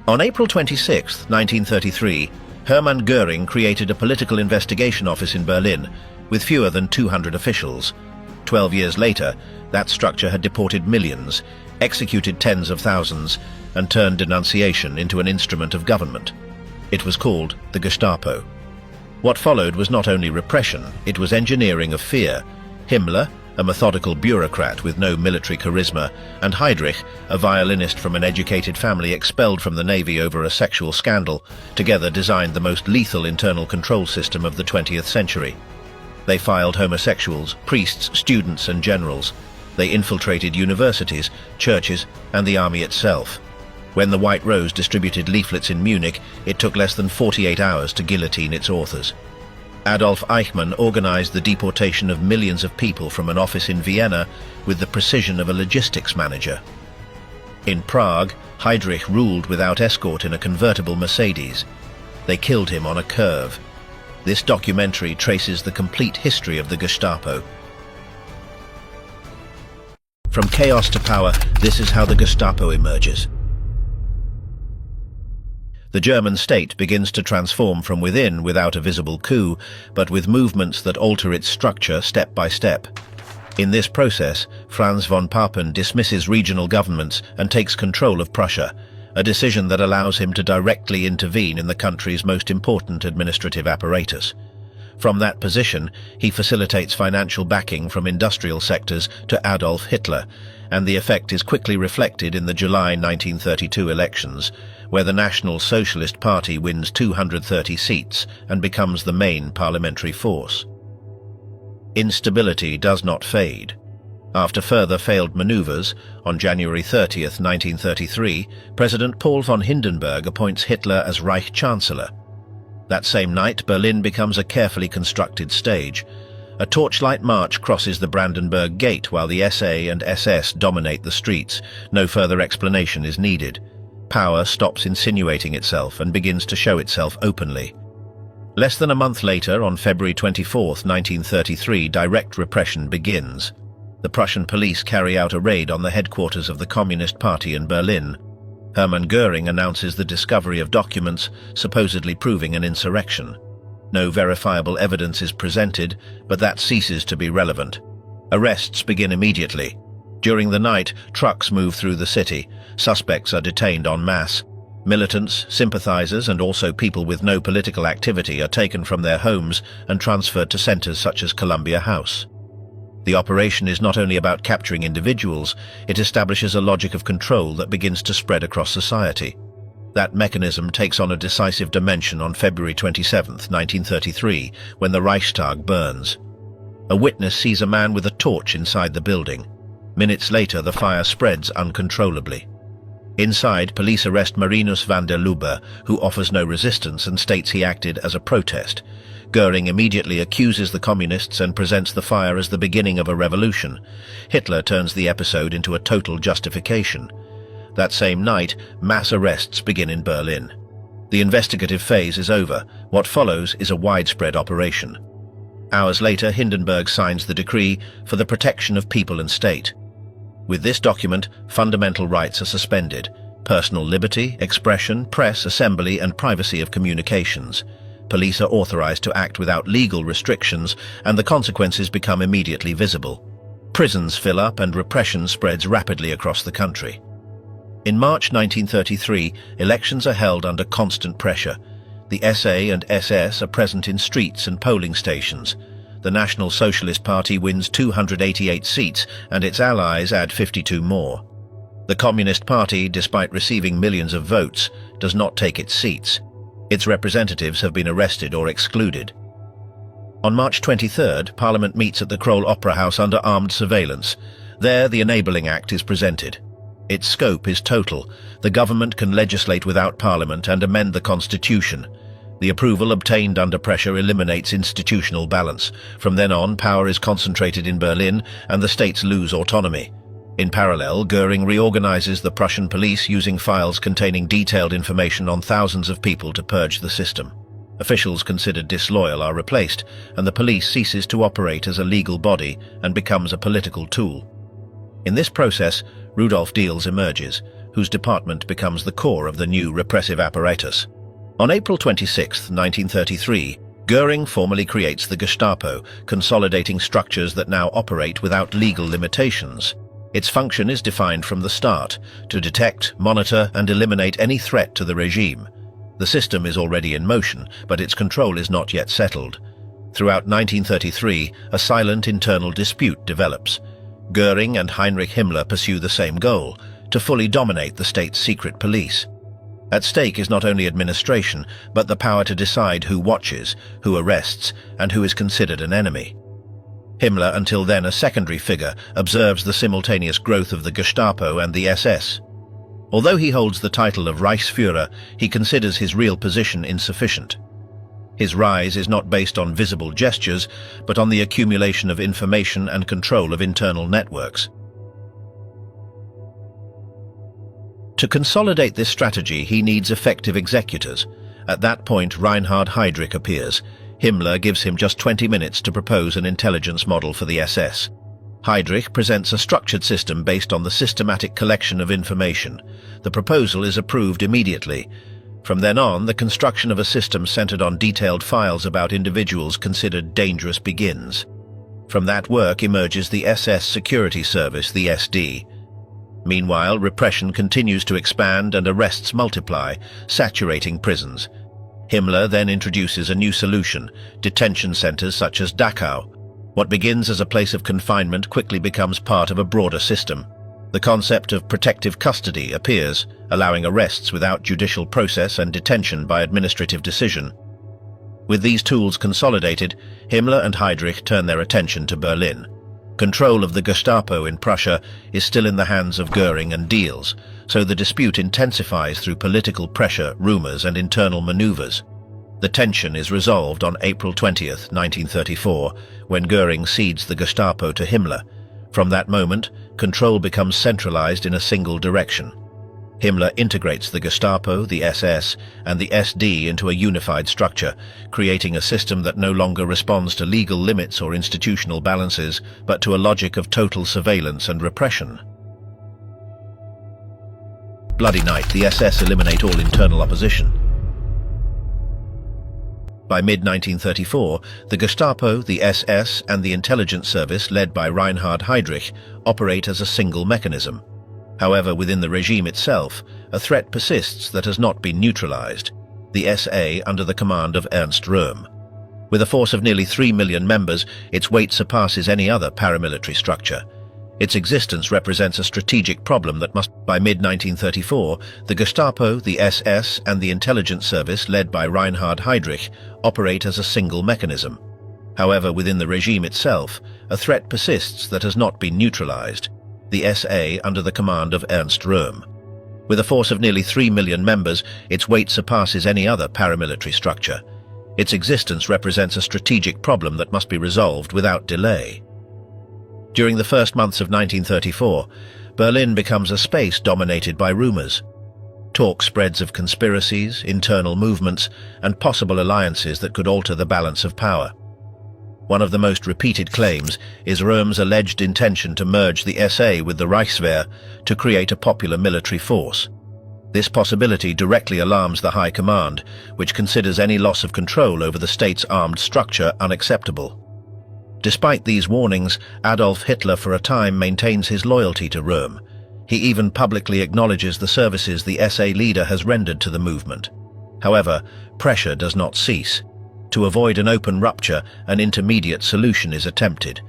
On April 26, 1933, Hermann Göring created a political investigation office in Berlin with fewer than 200 officials. 12 years later, that structure had deported millions, executed tens of thousands, and turned denunciation into an instrument of government. It was called the Gestapo. What followed was not only repression, it was engineering of fear. Himmler, a methodical bureaucrat with no military charisma, and Heydrich, a violinist from an educated family expelled from the Navy over a sexual scandal, together designed the most lethal internal control system of the 20th century. They filed homosexuals, priests, students, and generals. They infiltrated universities, churches, and the army itself. When the White Rose distributed leaflets in Munich, it took less than 48 hours to guillotine its authors. Adolf Eichmann organized the deportation of millions of people from an office in Vienna with the precision of a logistics manager. In Prague, Heydrich ruled without escort in a convertible Mercedes. They killed him on a curve. This documentary traces the complete history of the Gestapo. From chaos to power, this is how the Gestapo emerges. The German state begins to transform from within without a visible coup, but with movements that alter its structure step by step. In this process, Franz von Papen dismisses regional governments and takes control of Prussia, a decision that allows him to directly intervene in the country's most important administrative apparatus. From that position, he facilitates financial backing from industrial sectors to Adolf Hitler, and the effect is quickly reflected in the July 1932 elections, where the National Socialist Party wins 230 seats and becomes the main parliamentary force. Instability does not fade. After further failed maneuvers, on January 30, 1933, President Paul von Hindenburg appoints Hitler as Reich Chancellor. That same night, Berlin becomes a carefully constructed stage. A torchlight march crosses the Brandenburg Gate while the SA and SS dominate the streets. No further explanation is needed. Power stops insinuating itself and begins to show itself openly. Less than a month later, on February 24, 1933, direct repression begins. The Prussian police carry out a raid on the headquarters of the Communist Party in Berlin. Hermann Göring announces the discovery of documents supposedly proving an insurrection. No verifiable evidence is presented, but that ceases to be relevant. Arrests begin immediately. During the night, trucks move through the city. Suspects are detained en masse. Militants, sympathizers, and also people with no political activity are taken from their homes and transferred to centers such as Columbia House. The operation is not only about capturing individuals, it establishes a logic of control that begins to spread across society. That mechanism takes on a decisive dimension on February 27, 1933, when the Reichstag burns. A witness sees a man with a torch inside the building. Minutes later, the fire spreads uncontrollably. Inside, police arrest Marinus van der Lubbe, who offers no resistance and states he acted as a protest. Göring immediately accuses the communists and presents the fire as the beginning of a revolution. Hitler turns the episode into a total justification. That same night, mass arrests begin in Berlin. The investigative phase is over. What follows is a widespread operation. Hours later, Hindenburg signs the decree for the protection of people and state. With this document, fundamental rights are suspended: personal liberty, expression, press, assembly, and privacy of communications. Police are authorized to act without legal restrictions, and the consequences become immediately visible. Prisons fill up and repression spreads rapidly across the country. In March 1933, elections are held under constant pressure. The SA and SS are present in streets and polling stations. The National Socialist Party wins 288 seats, and its allies add 52 more. The Communist Party, despite receiving millions of votes, does not take its seats. Its representatives have been arrested or excluded. On March 23rd, Parliament meets at the Kroll Opera House under armed surveillance. There, the Enabling Act is presented. Its scope is total. The government can legislate without Parliament and amend the Constitution. The approval obtained under pressure eliminates institutional balance. From then on, power is concentrated in Berlin, and the states lose autonomy. In parallel, Göring reorganizes the Prussian police using files containing detailed information on thousands of people to purge the system. Officials considered disloyal are replaced, and the police ceases to operate as a legal body and becomes a political tool. In this process, Rudolf Diels emerges, whose department becomes the core of the new repressive apparatus. On April 26, 1933, Göring formally creates the Gestapo, consolidating structures that now operate without legal limitations. Its function is defined from the start: to detect, monitor, and eliminate any threat to the regime. The system is already in motion, but its control is not yet settled. Throughout 1933, a silent internal dispute develops. Göring and Heinrich Himmler pursue the same goal: to fully dominate the state's secret police. At stake is not only administration, but the power to decide who watches, who arrests, and who is considered an enemy. Himmler, until then a secondary figure, observes the simultaneous growth of the Gestapo and the SS. Although he holds the title of Reichsführer, he considers his real position insufficient. His rise is not based on visible gestures, but on the accumulation of information and control of internal networks. To consolidate this strategy, he needs effective executors. At that point, Reinhard Heydrich appears. Himmler gives him just 20 minutes to propose an intelligence model for the SS. Heydrich presents a structured system based on the systematic collection of information. The proposal is approved immediately. From then on, the construction of a system centered on detailed files about individuals considered dangerous begins. From that work emerges the SS Security Service, the SD. Meanwhile, repression continues to expand and arrests multiply, saturating prisons. Himmler then introduces a new solution: detention centers such as Dachau. What begins as a place of confinement quickly becomes part of a broader system. The concept of protective custody appears, allowing arrests without judicial process and detention by administrative decision. With these tools consolidated, Himmler and Heydrich turn their attention to Berlin. Control of the Gestapo in Prussia is still in the hands of Göring and Diels, so the dispute intensifies through political pressure, rumors, and internal maneuvers. The tension is resolved on April 20, 1934, when Göring cedes the Gestapo to Himmler. From that moment, control becomes centralized in a single direction. Himmler integrates the Gestapo, the SS, and the SD into a unified structure, creating a system that no longer responds to legal limits or institutional balances, but to a logic of total surveillance and repression. Bloody night, the SS eliminate all internal opposition. By mid-1934, the Gestapo, the SS, and the intelligence service led by Reinhard Heydrich operate as a single mechanism. However, within the regime itself, a threat persists that has not been neutralized: the SA under the command of Ernst Röhm. With a force of nearly 3 million members, its weight surpasses any other paramilitary structure. Its existence represents a strategic problem that must... By mid-1934, the Gestapo, the SS, and the intelligence service led by Reinhard Heydrich operate as a single mechanism. However, within the regime itself, a threat persists that has not been neutralized: the SA under the command of Ernst Röhm. With a force of nearly 3 million members, its weight surpasses any other paramilitary structure. Its existence represents a strategic problem that must be resolved without delay. During the first months of 1934, Berlin becomes a space dominated by rumors. Talk spreads of conspiracies, internal movements, and possible alliances that could alter the balance of power. One of the most repeated claims is Röhm's alleged intention to merge the SA with the Reichswehr to create a popular military force. This possibility directly alarms the High Command, which considers any loss of control over the state's armed structure unacceptable. Despite these warnings, Adolf Hitler for a time maintains his loyalty to Röhm. He even publicly acknowledges the services the SA leader has rendered to the movement. However, pressure does not cease. To avoid an open rupture, an intermediate solution is attempted.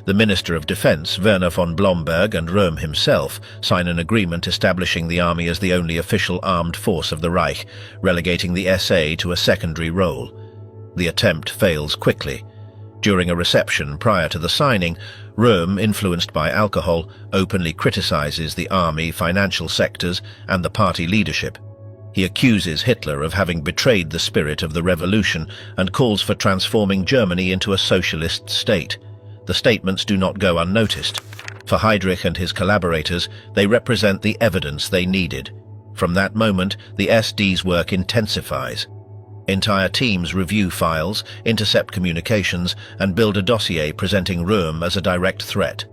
The Minister of Defense, Werner von Blomberg, and Röhm himself sign an agreement establishing the army as the only official armed force of the Reich, relegating the SA to a secondary role. The attempt fails quickly. During a reception prior to the signing, Röhm, influenced by alcohol, openly criticizes the army, financial sectors, and the party leadership. He accuses Hitler of having betrayed the spirit of the revolution and calls for transforming Germany into a socialist state. The statements do not go unnoticed. For Heydrich and his collaborators, they represent the evidence they needed. From that moment, the SD's work intensifies. Entire teams review files, intercept communications, and build a dossier presenting Röhm as a direct threat.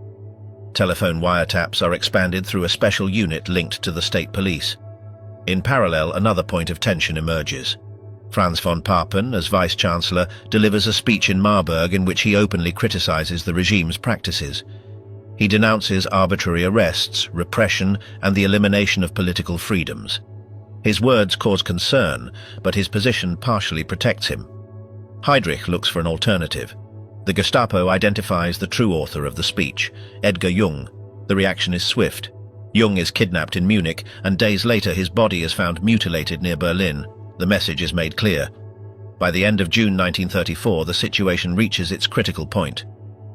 Telephone wiretaps are expanded through a special unit linked to the state police. In parallel, another point of tension emerges. Franz von Papen, as vice-chancellor, delivers a speech in Marburg in which he openly criticizes the regime's practices. He denounces arbitrary arrests, repression, and the elimination of political freedoms. His words cause concern, but his position partially protects him. Heydrich looks for an alternative. The Gestapo identifies the true author of the speech, Edgar Jung. The reaction is swift. Jung is kidnapped in Munich, and days later his body is found mutilated near Berlin. The message is made clear. By the end of June 1934, the situation reaches its critical point.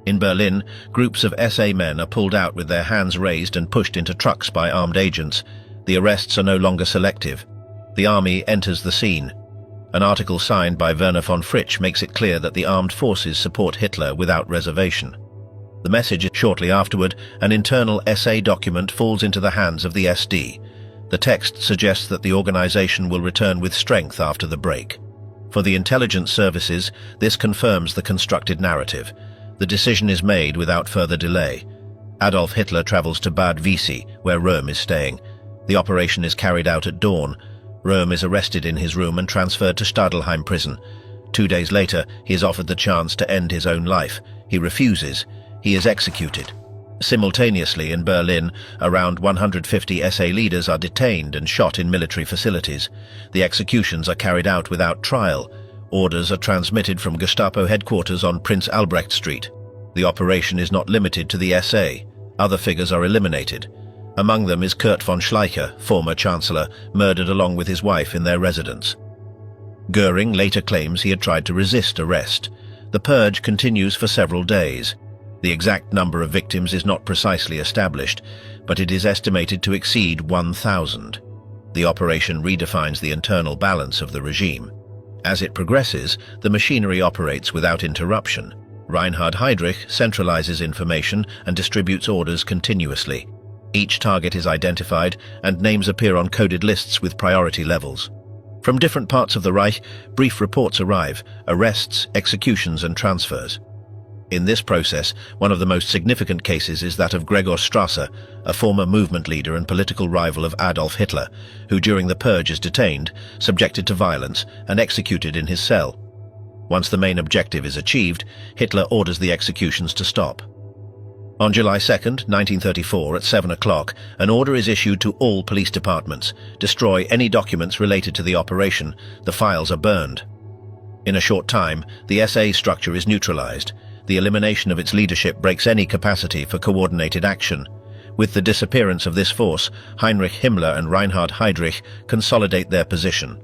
In Berlin, groups of SA men are pulled out with their hands raised and pushed into trucks by armed agents. The arrests are no longer selective. The army enters the scene. An article signed by Werner von Fritsch makes it clear that the armed forces support Hitler without reservation. The message shortly afterward, an internal SA document falls into the hands of the SD. The text suggests that the organization will return with strength after the break. For the intelligence services, this confirms the constructed narrative. The decision is made without further delay. Adolf Hitler travels to Bad Wiessee, where Röhm is staying. The operation is carried out at dawn. Röhm is arrested in his room and transferred to Stadelheim prison. 2 days later, he is offered the chance to end his own life. He refuses. He is executed. Simultaneously in Berlin, around 150 SA leaders are detained and shot in military facilities. The executions are carried out without trial. Orders are transmitted from Gestapo headquarters on Prince Albrecht Street. The operation is not limited to the SA. Other figures are eliminated. Among them is Kurt von Schleicher, former chancellor, murdered along with his wife in their residence. Goering later claims he had tried to resist arrest. The purge continues for several days. The exact number of victims is not precisely established, but it is estimated to exceed 1,000. The operation redefines the internal balance of the regime. As it progresses, the machinery operates without interruption. Reinhard Heydrich centralizes information and distributes orders continuously. Each target is identified, and names appear on coded lists with priority levels. From different parts of the Reich, brief reports arrive: arrests, executions, and transfers. In this process, one of the most significant cases is that of Gregor Strasser, a former movement leader and political rival of Adolf Hitler, who during the purge is detained, subjected to violence, and executed in his cell. Once the main objective is achieved, Hitler orders the executions to stop. On July 2, 1934, at 7 o'clock, an order is issued to all police departments: destroy any documents related to the operation. The files are burned. In a short time, the SA structure is neutralized. The elimination of its leadership breaks any capacity for coordinated action. With the disappearance of this force, Heinrich Himmler and Reinhard Heydrich consolidate their position.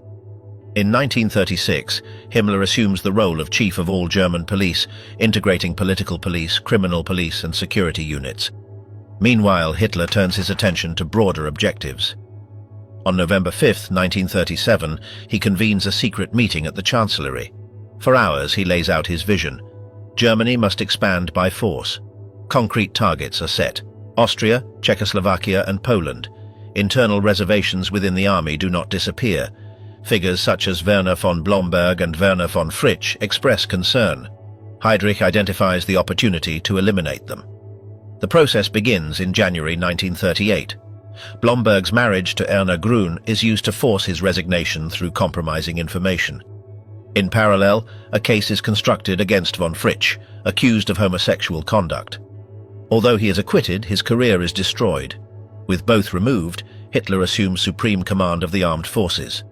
In 1936, Himmler assumes the role of chief of all German police, integrating political police, criminal police, and security units. Meanwhile, Hitler turns his attention to broader objectives. On November 5, 1937, he convenes a secret meeting at the Chancellery. For hours, he lays out his vision. Germany must expand by force. Concrete targets are set: Austria, Czechoslovakia, and Poland. Internal reservations within the army do not disappear. Figures such as Werner von Blomberg and Werner von Fritsch express concern. Heydrich identifies the opportunity to eliminate them. The process begins in January 1938. Blomberg's marriage to Erna Grun is used to force his resignation through compromising information. In parallel, a case is constructed against von Fritsch, accused of homosexual conduct. Although he is acquitted, his career is destroyed. With both removed, Hitler assumes supreme command of the armed forces.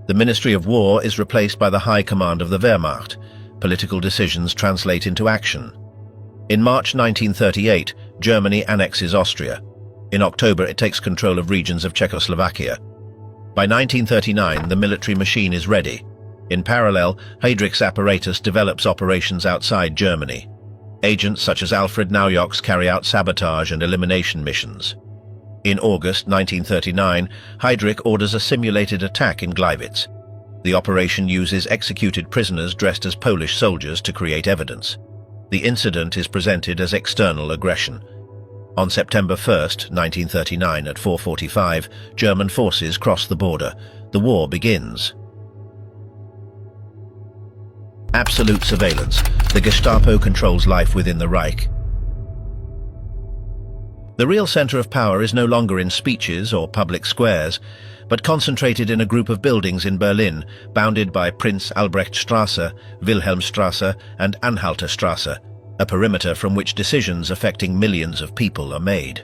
The Ministry of War is replaced by the High Command of the Wehrmacht. Political decisions translate into action. In March 1938, Germany annexes Austria. In October, it takes control of regions of Czechoslovakia. By 1939, the military machine is ready. In parallel, Heydrich's apparatus develops operations outside Germany. Agents such as Alfred Naujoks carry out sabotage and elimination missions. In August 1939, Heydrich orders a simulated attack in Gleiwitz. The operation uses executed prisoners dressed as Polish soldiers to create evidence. The incident is presented as external aggression. On September 1, 1939, at 4:45, German forces cross the border. The war begins. Absolute surveillance. The Gestapo controls life within the Reich. The real center of power is no longer in speeches or public squares, but concentrated in a group of buildings in Berlin, bounded by Prinz Albrechtstrasse, Wilhelmstrasse, and Anhalterstrasse, a perimeter from which decisions affecting millions of people are made.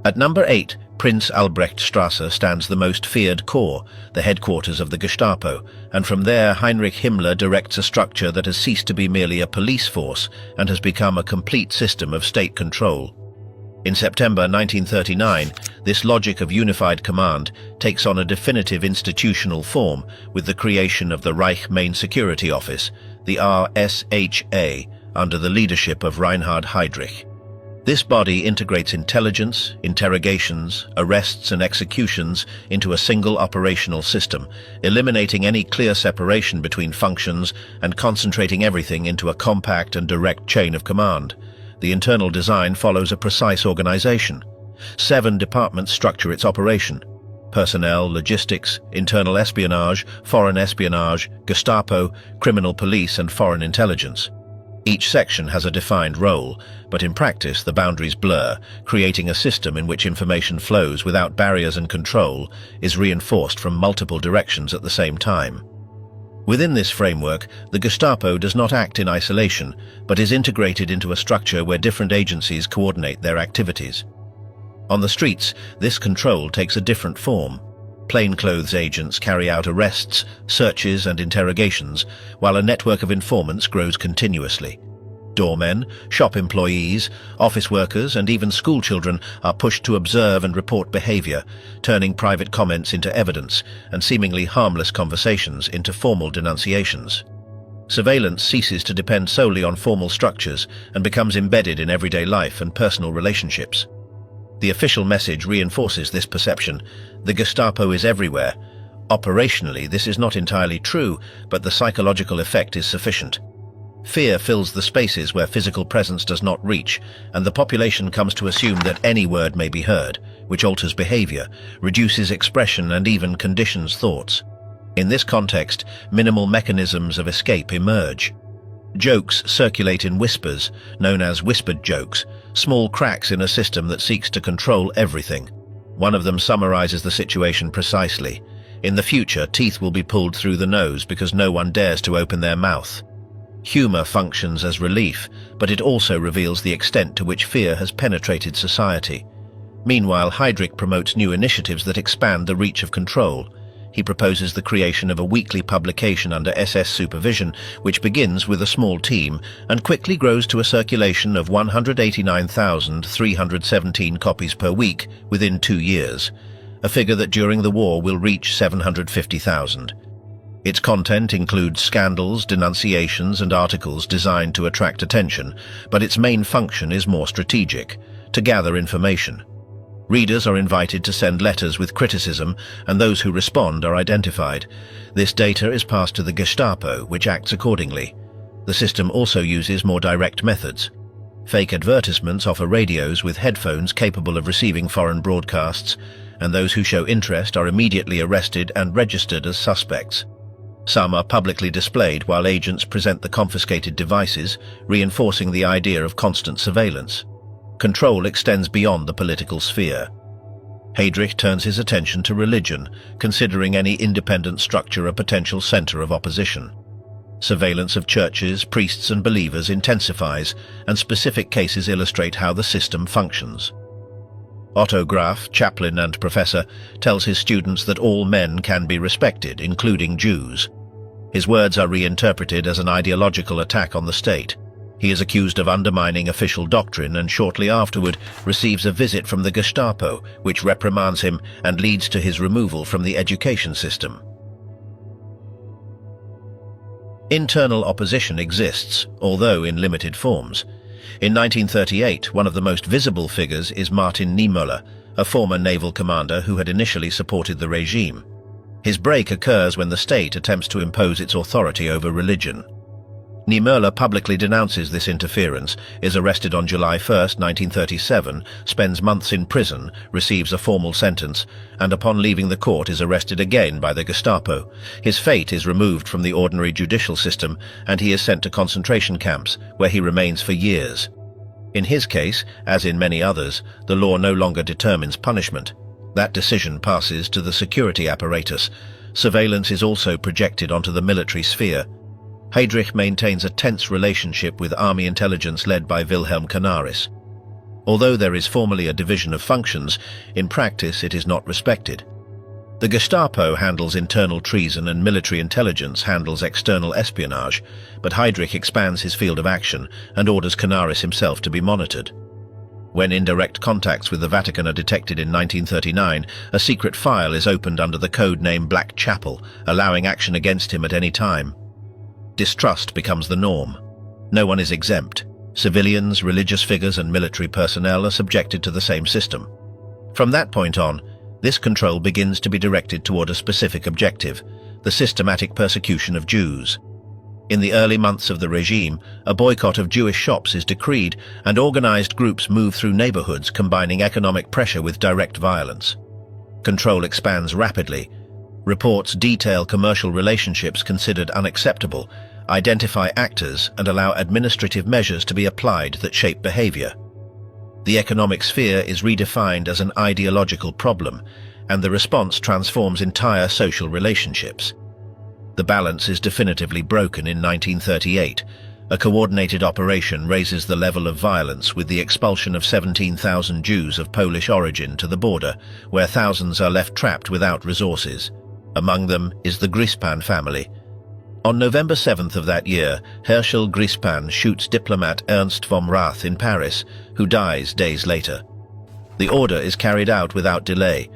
At number 8, Prinz Albrechtstrasse, stands the most feared corps, the headquarters of the Gestapo, and from there Heinrich Himmler directs a structure that has ceased to be merely a police force and has become a complete system of state control. In September 1939, this logic of unified command takes on a definitive institutional form with the creation of the Reich Main Security Office, the RSHA, under the leadership of Reinhard Heydrich. This body integrates intelligence, interrogations, arrests and executions into a single operational system, eliminating any clear separation between functions and concentrating everything into a compact and direct chain of command. The internal design follows a precise organization. 7 departments structure its operation: personnel, logistics, internal espionage, foreign espionage, Gestapo, criminal police and foreign intelligence. Each section has a defined role, but in practice the boundaries blur, creating a system in which information flows without barriers and control is reinforced from multiple directions at the same time. Within this framework, the Gestapo does not act in isolation, but is integrated into a structure where different agencies coordinate their activities. On the streets, this control takes a different form. Plainclothes agents carry out arrests, searches and interrogations, while a network of informants grows continuously. Doormen, shop employees, office workers and even schoolchildren are pushed to observe and report behavior, turning private comments into evidence and seemingly harmless conversations into formal denunciations. Surveillance ceases to depend solely on formal structures and becomes embedded in everyday life and personal relationships. The official message reinforces this perception: the Gestapo is everywhere. Operationally, this is not entirely true, but the psychological effect is sufficient. Fear fills the spaces where physical presence does not reach, and the population comes to assume that any word may be heard, which alters behavior, reduces expression and even conditions thoughts. In this context, minimal mechanisms of escape emerge. Jokes circulate in whispers, known as whispered jokes, small cracks in a system that seeks to control everything. One of them summarizes the situation precisely: in the future, teeth will be pulled through the nose because no one dares to open their mouth. Humor functions as relief, but it also reveals the extent to which fear has penetrated society. Meanwhile, Heydrich promotes new initiatives that expand the reach of control. He proposes the creation of a weekly publication under SS supervision, which begins with a small team and quickly grows to a circulation of 189,317 copies per week within 2 years, a figure that during the war will reach 750,000. Its content includes scandals, denunciations and articles designed to attract attention, but its main function is more strategic: to gather information. Readers are invited to send letters with criticism, and those who respond are identified. This data is passed to the Gestapo, which acts accordingly. The system also uses more direct methods. Fake advertisements offer radios with headphones capable of receiving foreign broadcasts, and those who show interest are immediately arrested and registered as suspects. Some are publicly displayed while agents present the confiscated devices, reinforcing the idea of constant surveillance. Control extends beyond the political sphere. Heydrich turns his attention to religion, considering any independent structure a potential center of opposition. Surveillance of churches, priests and believers intensifies, and specific cases illustrate how the system functions. Otto Graf, chaplain and professor, tells his students that all men can be respected, including Jews. His words are reinterpreted as an ideological attack on the state. He is accused of undermining official doctrine and shortly afterward receives a visit from the Gestapo, which reprimands him and leads to his removal from the education system. Internal opposition exists, although in limited forms. In 1938, one of the most visible figures is Martin Niemöller, a former naval commander who had initially supported the regime. His break occurs when the state attempts to impose its authority over religion. Niemöller publicly denounces this interference, is arrested on July 1, 1937, spends months in prison, receives a formal sentence, and upon leaving the court is arrested again by the Gestapo. His fate is removed from the ordinary judicial system, and he is sent to concentration camps, where he remains for years. In his case, as in many others, the law no longer determines punishment. That decision passes to the security apparatus. Surveillance is also projected onto the military sphere. Heydrich maintains a tense relationship with army intelligence led by Wilhelm Canaris. Although there is formally a division of functions, in practice it is not respected. The Gestapo handles internal treason and military intelligence handles external espionage, but Heydrich expands his field of action and orders Canaris himself to be monitored. When indirect contacts with the Vatican are detected in 1939, a secret file is opened under the code name Black Chapel, allowing action against him at any time. Distrust becomes the norm. No one is exempt. Civilians, religious figures, and military personnel are subjected to the same system. From that point on, this control begins to be directed toward a specific objective: the systematic persecution of Jews. In the early months of the regime, a boycott of Jewish shops is decreed, and organized groups move through neighborhoods combining economic pressure with direct violence. Control expands rapidly. Reports detail commercial relationships considered unacceptable, identify actors, and allow administrative measures to be applied that shape behavior. The economic sphere is redefined as an ideological problem, and the response transforms entire social relationships. The balance is definitively broken in 1938. A coordinated operation raises the level of violence with the expulsion of 17,000 Jews of Polish origin to the border, where thousands are left trapped without resources. Among them is the Grispan family. On November 7th of that year, Herschel Grispan shoots diplomat Ernst vom Rath in Paris, who dies days later. The order is carried out without delay.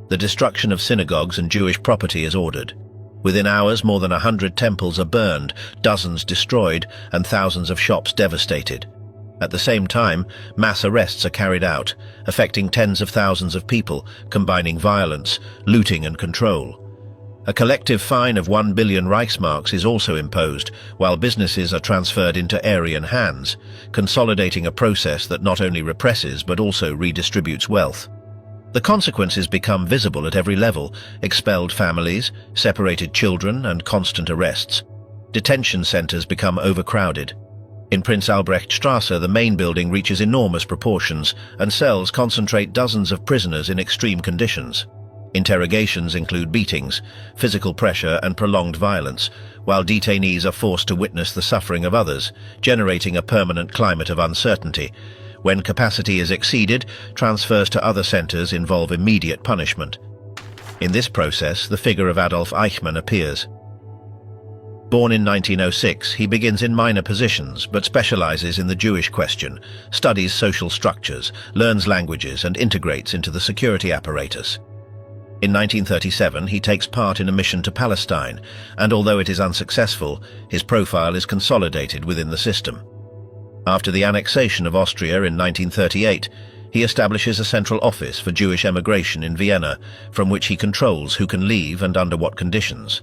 The destruction of synagogues and Jewish property is ordered. Within hours, more than 100 temples are burned, dozens destroyed, and thousands of shops devastated. At the same time, mass arrests are carried out, affecting tens of thousands of people, combining violence, looting, and control. A collective fine of 1 billion Reichsmarks is also imposed, while businesses are transferred into Aryan hands, consolidating a process that not only represses but also redistributes wealth. The consequences become visible at every level: expelled families, separated children, and constant arrests. Detention centers become overcrowded. In Prince Albrecht Strasse, the main building reaches enormous proportions, and cells concentrate dozens of prisoners in extreme conditions. Interrogations include beatings, physical pressure, and prolonged violence, while detainees are forced to witness the suffering of others, generating a permanent climate of uncertainty. When capacity is exceeded, transfers to other centers involve immediate punishment. In this process, the figure of Adolf Eichmann appears. Born in 1906, he begins in minor positions but specializes in the Jewish question, studies social structures, learns languages, and integrates into the security apparatus. In 1937, he takes part in a mission to Palestine, and although it is unsuccessful, his profile is consolidated within the system. After the annexation of Austria in 1938, he establishes a central office for Jewish emigration in Vienna, from which he controls who can leave and under what conditions.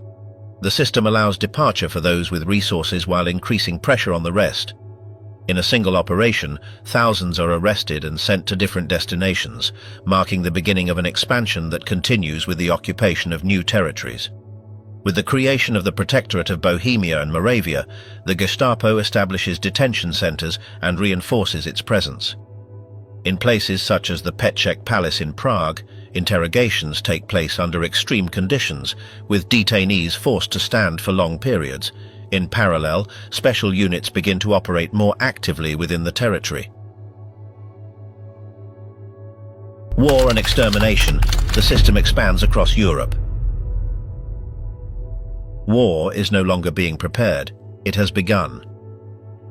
The system allows departure for those with resources while increasing pressure on the rest. In a single operation, thousands are arrested and sent to different destinations, marking the beginning of an expansion that continues with the occupation of new territories. With the creation of the Protectorate of Bohemia and Moravia, the Gestapo establishes detention centers and reinforces its presence. In places such as the Petschek Palace in Prague, interrogations take place under extreme conditions, with detainees forced to stand for long periods. In parallel, special units begin to operate more actively within the territory. War and extermination, the system expands across Europe. War is no longer being prepared, it has begun.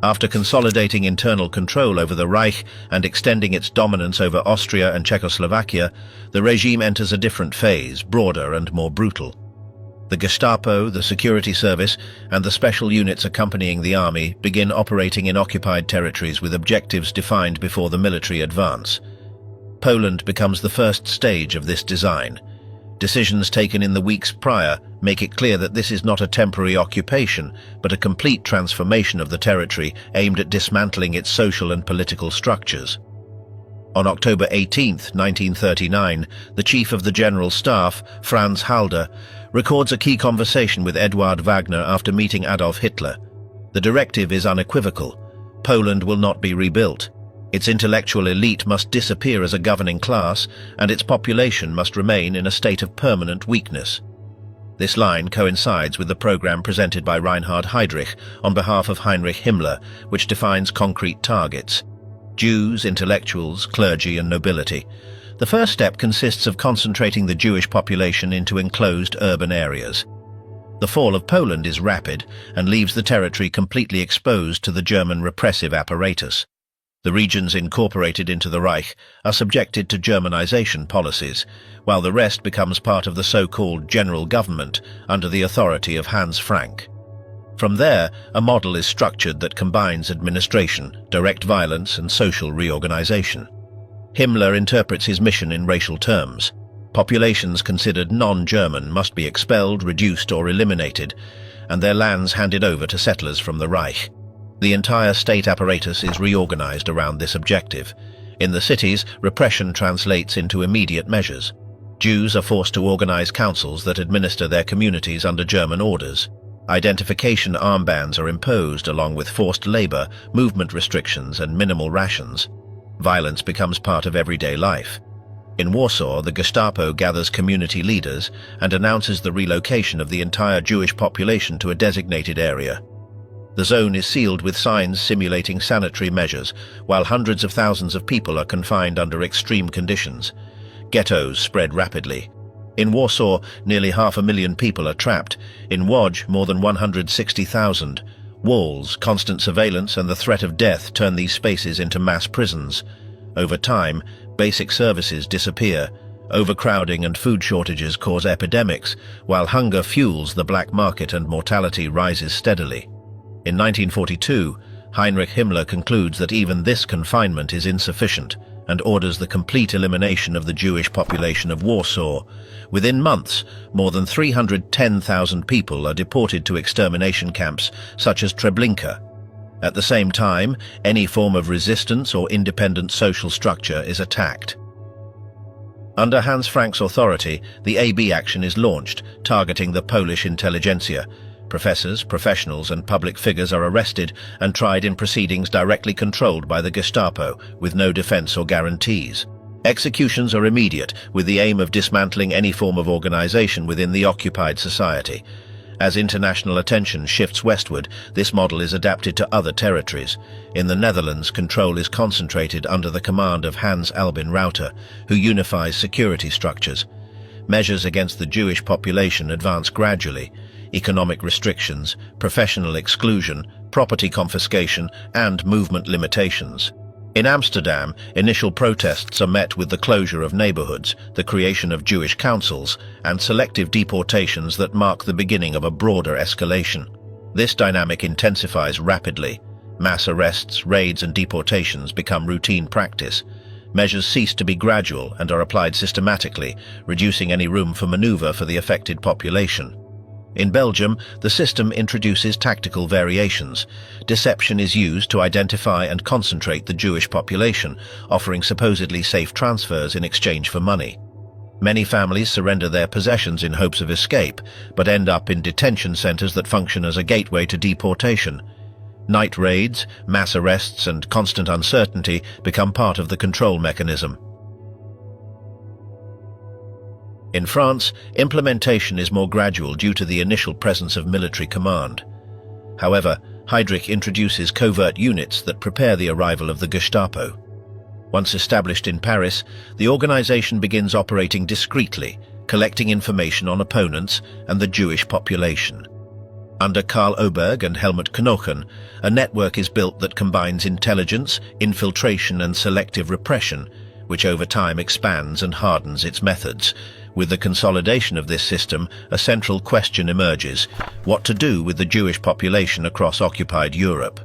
After consolidating internal control over the Reich and extending its dominance over Austria and Czechoslovakia, the regime enters a different phase, broader and more brutal. The Gestapo, the security service, and the special units accompanying the army begin operating in occupied territories with objectives defined before the military advance. Poland becomes the first stage of this design. Decisions taken in the weeks prior make it clear that this is not a temporary occupation, but a complete transformation of the territory aimed at dismantling its social and political structures. On October 18, 1939, the Chief of the General Staff, Franz Halder, records a key conversation with Eduard Wagner after meeting Adolf Hitler. The directive is unequivocal: Poland will not be rebuilt. Its intellectual elite must disappear as a governing class, and its population must remain in a state of permanent weakness. This line coincides with the program presented by Reinhard Heydrich on behalf of Heinrich Himmler, which defines concrete targets: Jews, intellectuals, clergy, and nobility. The first step consists of concentrating the Jewish population into enclosed urban areas. The fall of Poland is rapid and leaves the territory completely exposed to the German repressive apparatus. The regions incorporated into the Reich are subjected to Germanization policies, while the rest becomes part of the so-called general government under the authority of Hans Frank. From there, a model is structured that combines administration, direct violence, and social reorganization. Himmler interprets his mission in racial terms. Populations considered non-German must be expelled, reduced, or eliminated, and their lands handed over to settlers from the Reich. The entire state apparatus is reorganized around this objective. In the cities, repression translates into immediate measures. Jews are forced to organize councils that administer their communities under German orders. Identification armbands are imposed along with forced labor, movement restrictions, and minimal rations. Violence becomes part of everyday life. In Warsaw, the Gestapo gathers community leaders and announces the relocation of the entire Jewish population to a designated area. The zone is sealed with signs simulating sanitary measures, while hundreds of thousands of people are confined under extreme conditions. Ghettos spread rapidly. In Warsaw, nearly 500,000 people are trapped. In Łódź, more than 160,000. Walls, constant surveillance, and the threat of death turn these spaces into mass prisons. Over time, basic services disappear. Overcrowding and food shortages cause epidemics, while hunger fuels the black market and mortality rises steadily. In 1942, Heinrich Himmler concludes that even this confinement is insufficient and orders the complete elimination of the Jewish population of Warsaw. Within months, more than 310,000 people are deported to extermination camps such as Treblinka. At the same time, any form of resistance or independent social structure is attacked. Under Hans Frank's authority, the AB action is launched, targeting the Polish intelligentsia. Professors, professionals, and public figures are arrested and tried in proceedings directly controlled by the Gestapo, with no defense or guarantees. Executions are immediate, with the aim of dismantling any form of organization within the occupied society. As international attention shifts westward, this model is adapted to other territories. In the Netherlands, control is concentrated under the command of Hans Albin Rauter, who unifies security structures. Measures against the Jewish population advance gradually. Economic restrictions, professional exclusion, property confiscation, and movement limitations. In Amsterdam, initial protests are met with the closure of neighborhoods, the creation of Jewish councils, and selective deportations that mark the beginning of a broader escalation. This dynamic intensifies rapidly. Mass arrests, raids, and deportations become routine practice. Measures cease to be gradual and are applied systematically, reducing any room for maneuver for the affected population. In Belgium, the system introduces tactical variations. Deception is used to identify and concentrate the Jewish population, offering supposedly safe transfers in exchange for money. Many families surrender their possessions in hopes of escape, but end up in detention centers that function as a gateway to deportation. Night raids, mass arrests, and constant uncertainty become part of the control mechanism. In France, implementation is more gradual due to the initial presence of military command. However, Heydrich introduces covert units that prepare the arrival of the Gestapo. Once established in Paris, the organization begins operating discreetly, collecting information on opponents and the Jewish population. Under Karl Oberg and Helmut Knochen, a network is built that combines intelligence, infiltration, and selective repression, which over time expands and hardens its methods. With the consolidation of this system, a central question emerges: what to do with the Jewish population across occupied Europe?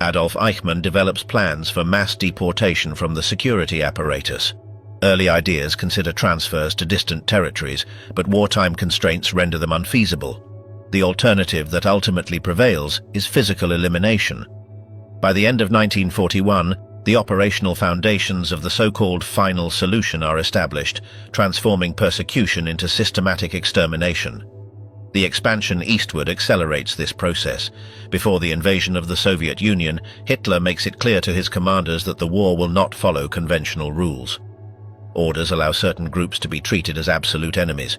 Adolf Eichmann develops plans for mass deportation from the security apparatus. Early ideas consider transfers to distant territories, but wartime constraints render them unfeasible. The alternative that ultimately prevails is physical elimination. By the end of 1941, the operational foundations of the so-called final solution are established, transforming persecution into systematic extermination. The expansion eastward accelerates this process. Before the invasion of the Soviet Union, Hitler makes it clear to his commanders that the war will not follow conventional rules. Orders allow certain groups to be treated as absolute enemies.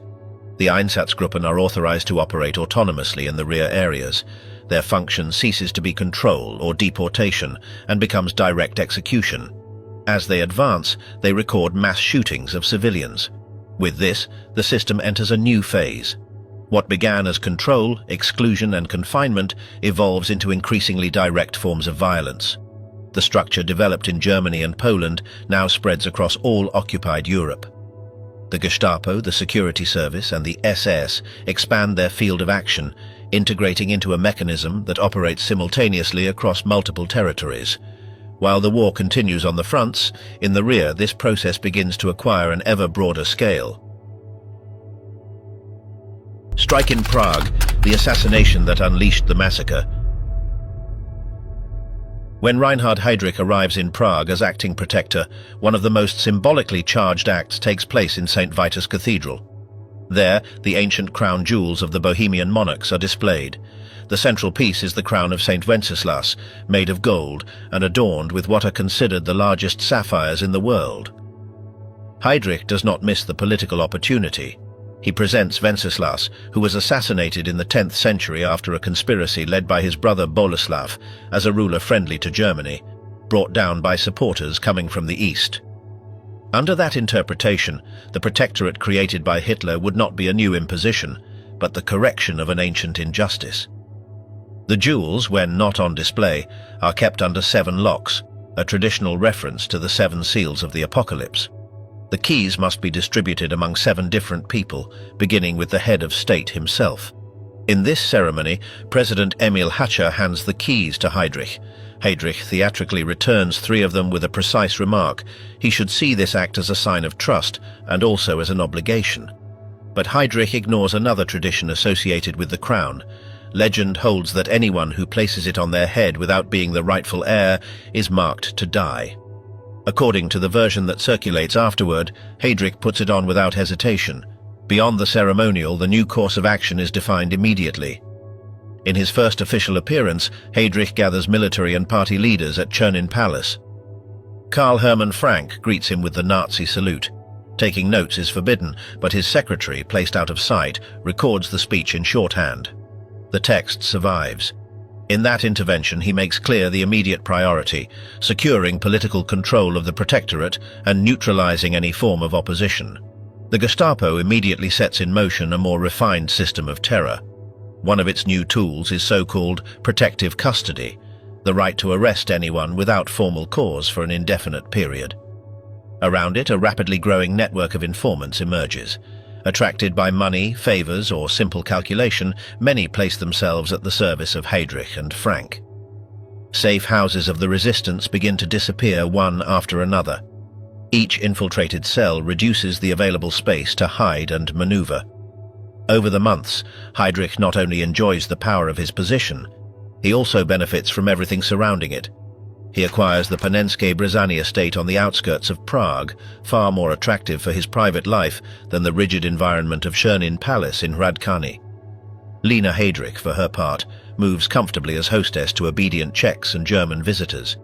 The Einsatzgruppen are authorized to operate autonomously in the rear areas. Their function ceases to be control or deportation and becomes direct execution. As they advance, they record mass shootings of civilians. With this, the system enters a new phase. What began as control, exclusion, and confinement evolves into increasingly direct forms of violence. The structure developed in Germany and Poland now spreads across all occupied Europe. The Gestapo, the Security Service, and the SS expand their field of action, integrating into a mechanism that operates simultaneously across multiple territories. While the war continues on the fronts, in the rear this process begins to acquire an ever broader scale. Strike in Prague, the assassination that unleashed the massacre. When Reinhard Heydrich arrives in Prague as acting protector, one of the most symbolically charged acts takes place in St. Vitus Cathedral. There, the ancient crown jewels of the Bohemian monarchs are displayed. The central piece is the crown of St. Wenceslas, made of gold and adorned with what are considered the largest sapphires in the world. Heydrich does not miss the political opportunity. He presents Wenceslas, who was assassinated in the 10th century after a conspiracy led by his brother Boleslav, as a ruler friendly to Germany, brought down by supporters coming from the east. Under that interpretation, the protectorate created by Hitler would not be a new imposition, but the correction of an ancient injustice. The jewels, when not on display, are kept under 7 locks, a traditional reference to the 7 seals of the Apocalypse. The keys must be distributed among 7 different people, beginning with the head of state himself. In this ceremony, President Emil Hacha hands the keys to Heydrich. Heydrich theatrically returns 3 of them with a precise remark. He should see this act as a sign of trust and also as an obligation. But Heydrich ignores another tradition associated with the crown. Legend holds that anyone who places it on their head without being the rightful heir is marked to die. According to the version that circulates afterward, Heydrich puts it on without hesitation. Beyond the ceremonial, the new course of action is defined immediately. In his first official appearance, Heydrich gathers military and party leaders at Czernin Palace. Karl Hermann Frank greets him with the Nazi salute. Taking notes is forbidden, but his secretary, placed out of sight, records the speech in shorthand. The text survives. In that intervention, he makes clear the immediate priority, securing political control of the protectorate and neutralizing any form of opposition. The Gestapo immediately sets in motion a more refined system of terror. One of its new tools is so-called protective custody, the right to arrest anyone without formal cause for an indefinite period. Around it, a rapidly growing network of informants emerges. Attracted by money, favors, or simple calculation, many place themselves at the service of Heydrich and Frank. Safe houses of the resistance begin to disappear one after another. Each infiltrated cell reduces the available space to hide and maneuver. Over the months, Heydrich not only enjoys the power of his position, he also benefits from everything surrounding it. He acquires the Panenské Brezany estate on the outskirts of Prague, far more attractive for his private life than the rigid environment of Czernin Palace in Hradčany. Lena Heydrich, for her part, moves comfortably as hostess to obedient Czechs and German visitors.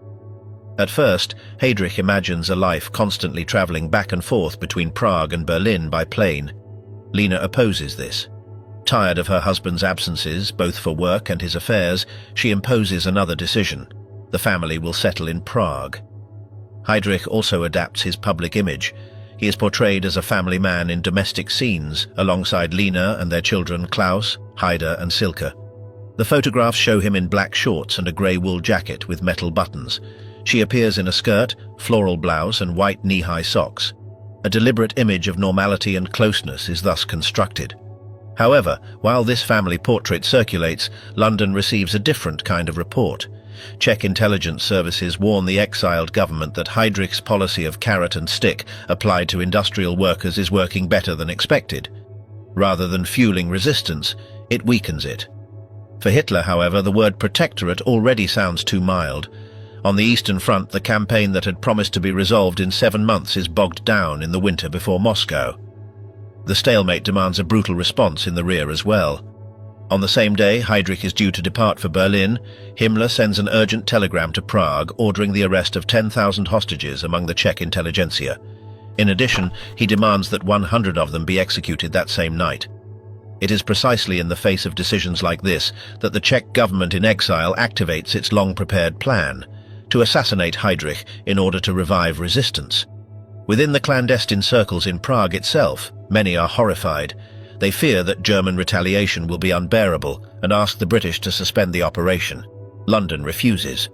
At first, Heydrich imagines a life constantly traveling back and forth between Prague and Berlin by plane. Lena opposes this. Tired of her husband's absences, both for work and his affairs, she imposes another decision. The family will settle in Prague. Heydrich also adapts his public image. He is portrayed as a family man in domestic scenes, alongside Lena and their children Klaus, Haida and Silke. The photographs show him in black shorts and a grey wool jacket with metal buttons. She appears in a skirt, floral blouse and white knee-high socks. A deliberate image of normality and closeness is thus constructed. However, while this family portrait circulates, London receives a different kind of report. Czech intelligence services warn the exiled government that Heydrich's policy of carrot and stick applied to industrial workers is working better than expected. Rather than fueling resistance, it weakens it. For Hitler, however, the word protectorate already sounds too mild. On the Eastern Front, the campaign that had promised to be resolved in 7 months is bogged down in the winter before Moscow. The stalemate demands a brutal response in the rear as well. On the same day Heydrich is due to depart for Berlin, Himmler sends an urgent telegram to Prague ordering the arrest of 10,000 hostages among the Czech intelligentsia. In addition, he demands that 100 of them be executed that same night. It is precisely in the face of decisions like this that the Czech government in exile activates its long-prepared plan to assassinate Heydrich in order to revive resistance. Within the clandestine circles in Prague itself, many are horrified. They fear that German retaliation will be unbearable and ask the British to suspend the operation. London refuses.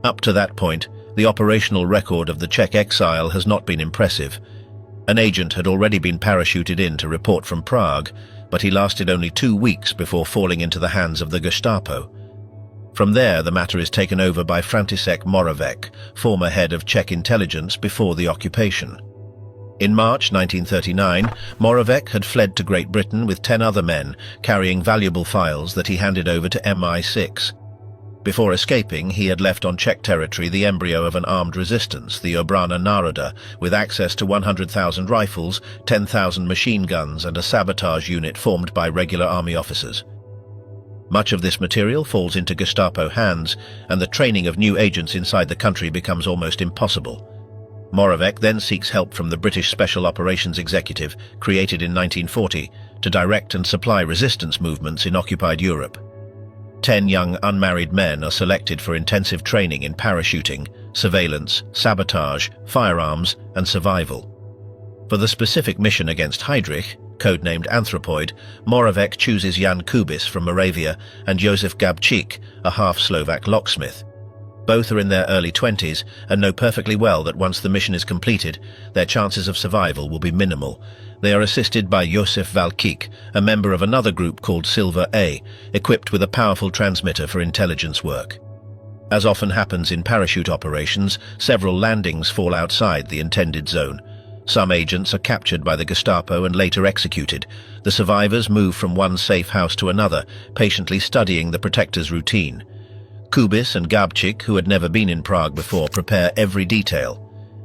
Up to that point, the operational record of the Czech exile has not been impressive. An agent had already been parachuted in to report from Prague, but he lasted only 2 weeks before falling into the hands of the Gestapo. From there, the matter is taken over by František Moravec, former head of Czech intelligence before the occupation. In March 1939, Moravec had fled to Great Britain with 10 other men, carrying valuable files that he handed over to MI6. Before escaping, he had left on Czech territory the embryo of an armed resistance, the Obrana Národa, with access to 100,000 rifles, 10,000 machine guns and a sabotage unit formed by regular army officers. Much of this material falls into Gestapo hands, and the training of new agents inside the country becomes almost impossible. Moravec then seeks help from the British Special Operations Executive, created in 1940, to direct and supply resistance movements in occupied Europe. 10 young unmarried men are selected for intensive training in parachuting, surveillance, sabotage, firearms, and survival. For the specific mission against Heydrich, codenamed Anthropoid, Moravec chooses Jan Kubis from Moravia and Josef Gabčík, a half-Slovak locksmith. Both are in their early 20s and know perfectly well that once the mission is completed, their chances of survival will be minimal. They are assisted by Josef Valkík, a member of another group called Silver A, equipped with a powerful transmitter for intelligence work. As often happens in parachute operations, several landings fall outside the intended zone. Some agents are captured by the Gestapo and later executed. The survivors move from one safe house to another, patiently studying the protector's routine. Kubis and Gabčík, who had never been in Prague before, prepare every detail.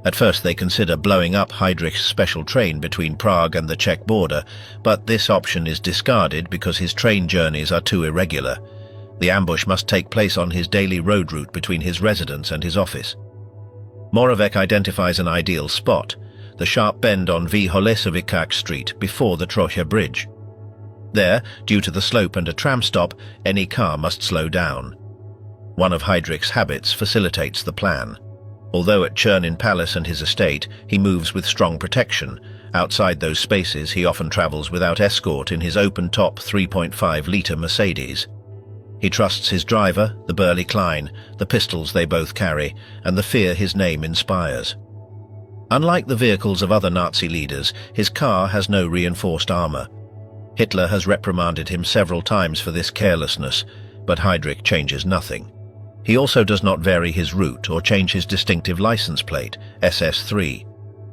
At first they consider blowing up Heydrich's special train between Prague and the Czech border, but this option is discarded because his train journeys are too irregular. The ambush must take place on his daily road route between his residence and his office. Moravec identifies an ideal spot, the sharp bend on V. Holešovičák Street before the Trocha Bridge. There, due to the slope and a tram stop, any car must slow down. One of Heydrich's habits facilitates the plan. Although at Czernin Palace and his estate, he moves with strong protection. Outside those spaces, he often travels without escort in his open-top 3.5-litre Mercedes. He trusts his driver, the burly Klein, the pistols they both carry, and the fear his name inspires. Unlike the vehicles of other Nazi leaders, his car has no reinforced armor. Hitler has reprimanded him several times for this carelessness, but Heydrich changes nothing. He also does not vary his route or change his distinctive license plate, SS3.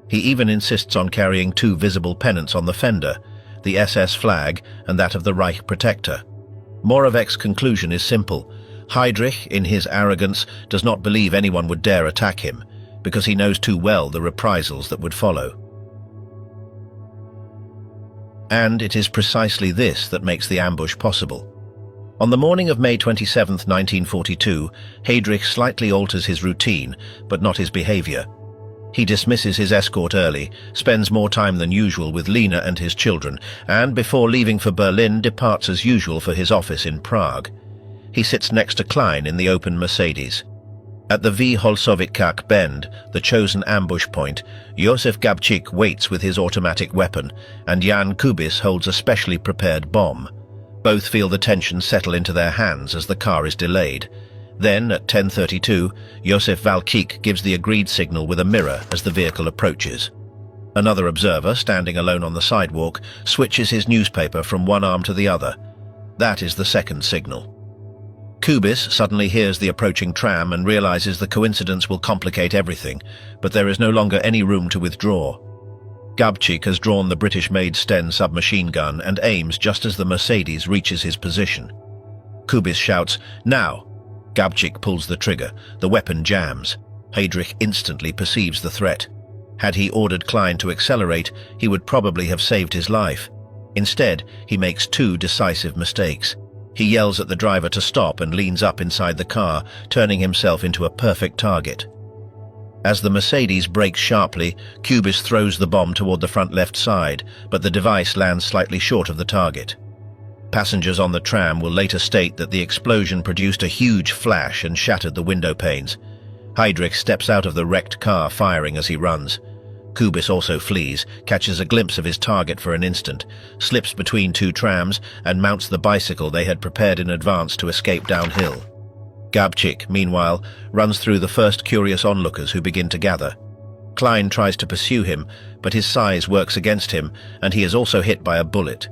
He even insists on carrying 2 visible pennants on the fender, the SS flag and that of the Reich Protector. Moravec's conclusion is simple. Heydrich, in his arrogance, does not believe anyone would dare attack him, because he knows too well the reprisals that would follow. And it is precisely this that makes the ambush possible. On the morning of May 27, 1942, Heydrich slightly alters his routine, but not his behavior. He dismisses his escort early, spends more time than usual with Lena and his children, and before leaving for Berlin, departs as usual for his office in Prague. He sits next to Klein in the open Mercedes. At the V. Holešovičák bend, the chosen ambush point, Josef Gabčík waits with his automatic weapon, and Jan Kubis holds a specially prepared bomb. Both feel the tension settle into their hands as the car is delayed. Then, at 10:32, Josef Valkík gives the agreed signal with a mirror as the vehicle approaches. Another observer, standing alone on the sidewalk, switches his newspaper from one arm to the other. That is the second signal. Kubis suddenly hears the approaching tram and realizes the coincidence will complicate everything, but there is no longer any room to withdraw. Gabčík has drawn the British-made Sten submachine gun and aims just as the Mercedes reaches his position. Kubis shouts, "Now!" Gabčík pulls the trigger. The weapon jams. Heydrich instantly perceives the threat. Had he ordered Klein to accelerate, he would probably have saved his life. Instead, he makes two decisive mistakes. He yells at the driver to stop and leans up inside the car, turning himself into a perfect target. As the Mercedes brakes sharply, Kubis throws the bomb toward the front left side, but the device lands slightly short of the target. Passengers on the tram will later state that the explosion produced a huge flash and shattered the window panes. Heydrich steps out of the wrecked car, firing as he runs. Kubis also flees, catches a glimpse of his target for an instant, slips between two trams, and mounts the bicycle they had prepared in advance to escape downhill. Gabčík, meanwhile, runs through the first curious onlookers who begin to gather. Klein tries to pursue him, but his size works against him, and he is also hit by a bullet.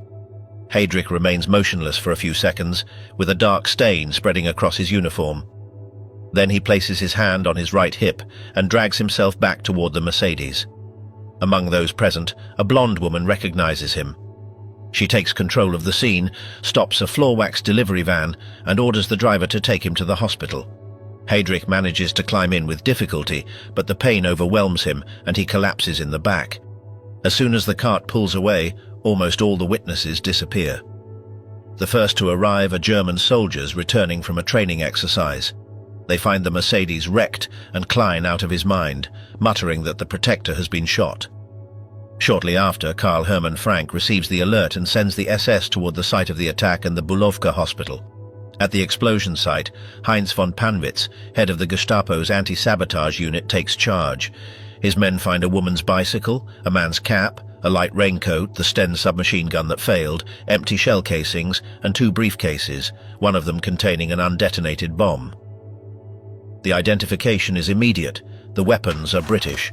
Heydrich remains motionless for a few seconds, with a dark stain spreading across his uniform. Then he places his hand on his right hip and drags himself back toward the Mercedes. Among those present, a blonde woman recognizes him. She takes control of the scene, stops a floor wax delivery van, and orders the driver to take him to the hospital. Heydrich manages to climb in with difficulty, but the pain overwhelms him and he collapses in the back. As soon as the cart pulls away, almost all the witnesses disappear. The first to arrive are German soldiers returning from a training exercise. They find the Mercedes wrecked and Klein out of his mind, muttering that the protector has been shot. Shortly after, Karl Hermann Frank receives the alert and sends the SS toward the site of the attack and the Bulovka hospital. At the explosion site, Heinz von Panwitz, head of the Gestapo's anti-sabotage unit, takes charge. His men find a woman's bicycle, a man's cap, a light raincoat, the Sten submachine gun that failed, empty shell casings, and two briefcases, one of them containing an undetonated bomb. The identification is immediate. The weapons are British.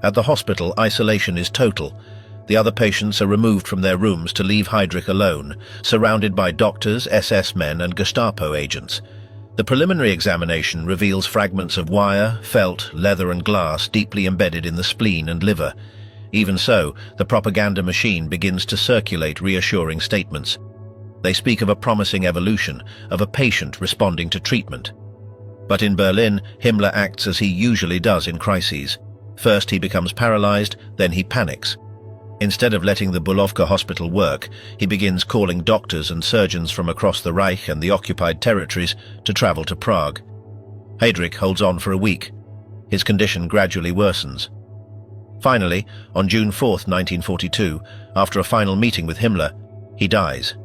At the hospital, isolation is total. The other patients are removed from their rooms to leave Heydrich alone, surrounded by doctors, SS men, and Gestapo agents. The preliminary examination reveals fragments of wire, felt, leather, and glass deeply embedded in the spleen and liver. Even so, the propaganda machine begins to circulate reassuring statements. They speak of a promising evolution, of a patient responding to treatment. But in Berlin, Himmler acts as he usually does in crises. First he becomes paralyzed, then he panics. Instead of letting the Bulovka hospital work, he begins calling doctors and surgeons from across the Reich and the occupied territories to travel to Prague. Heydrich holds on for a week. His condition gradually worsens. Finally, on June 4, 1942, after a final meeting with Himmler, he dies.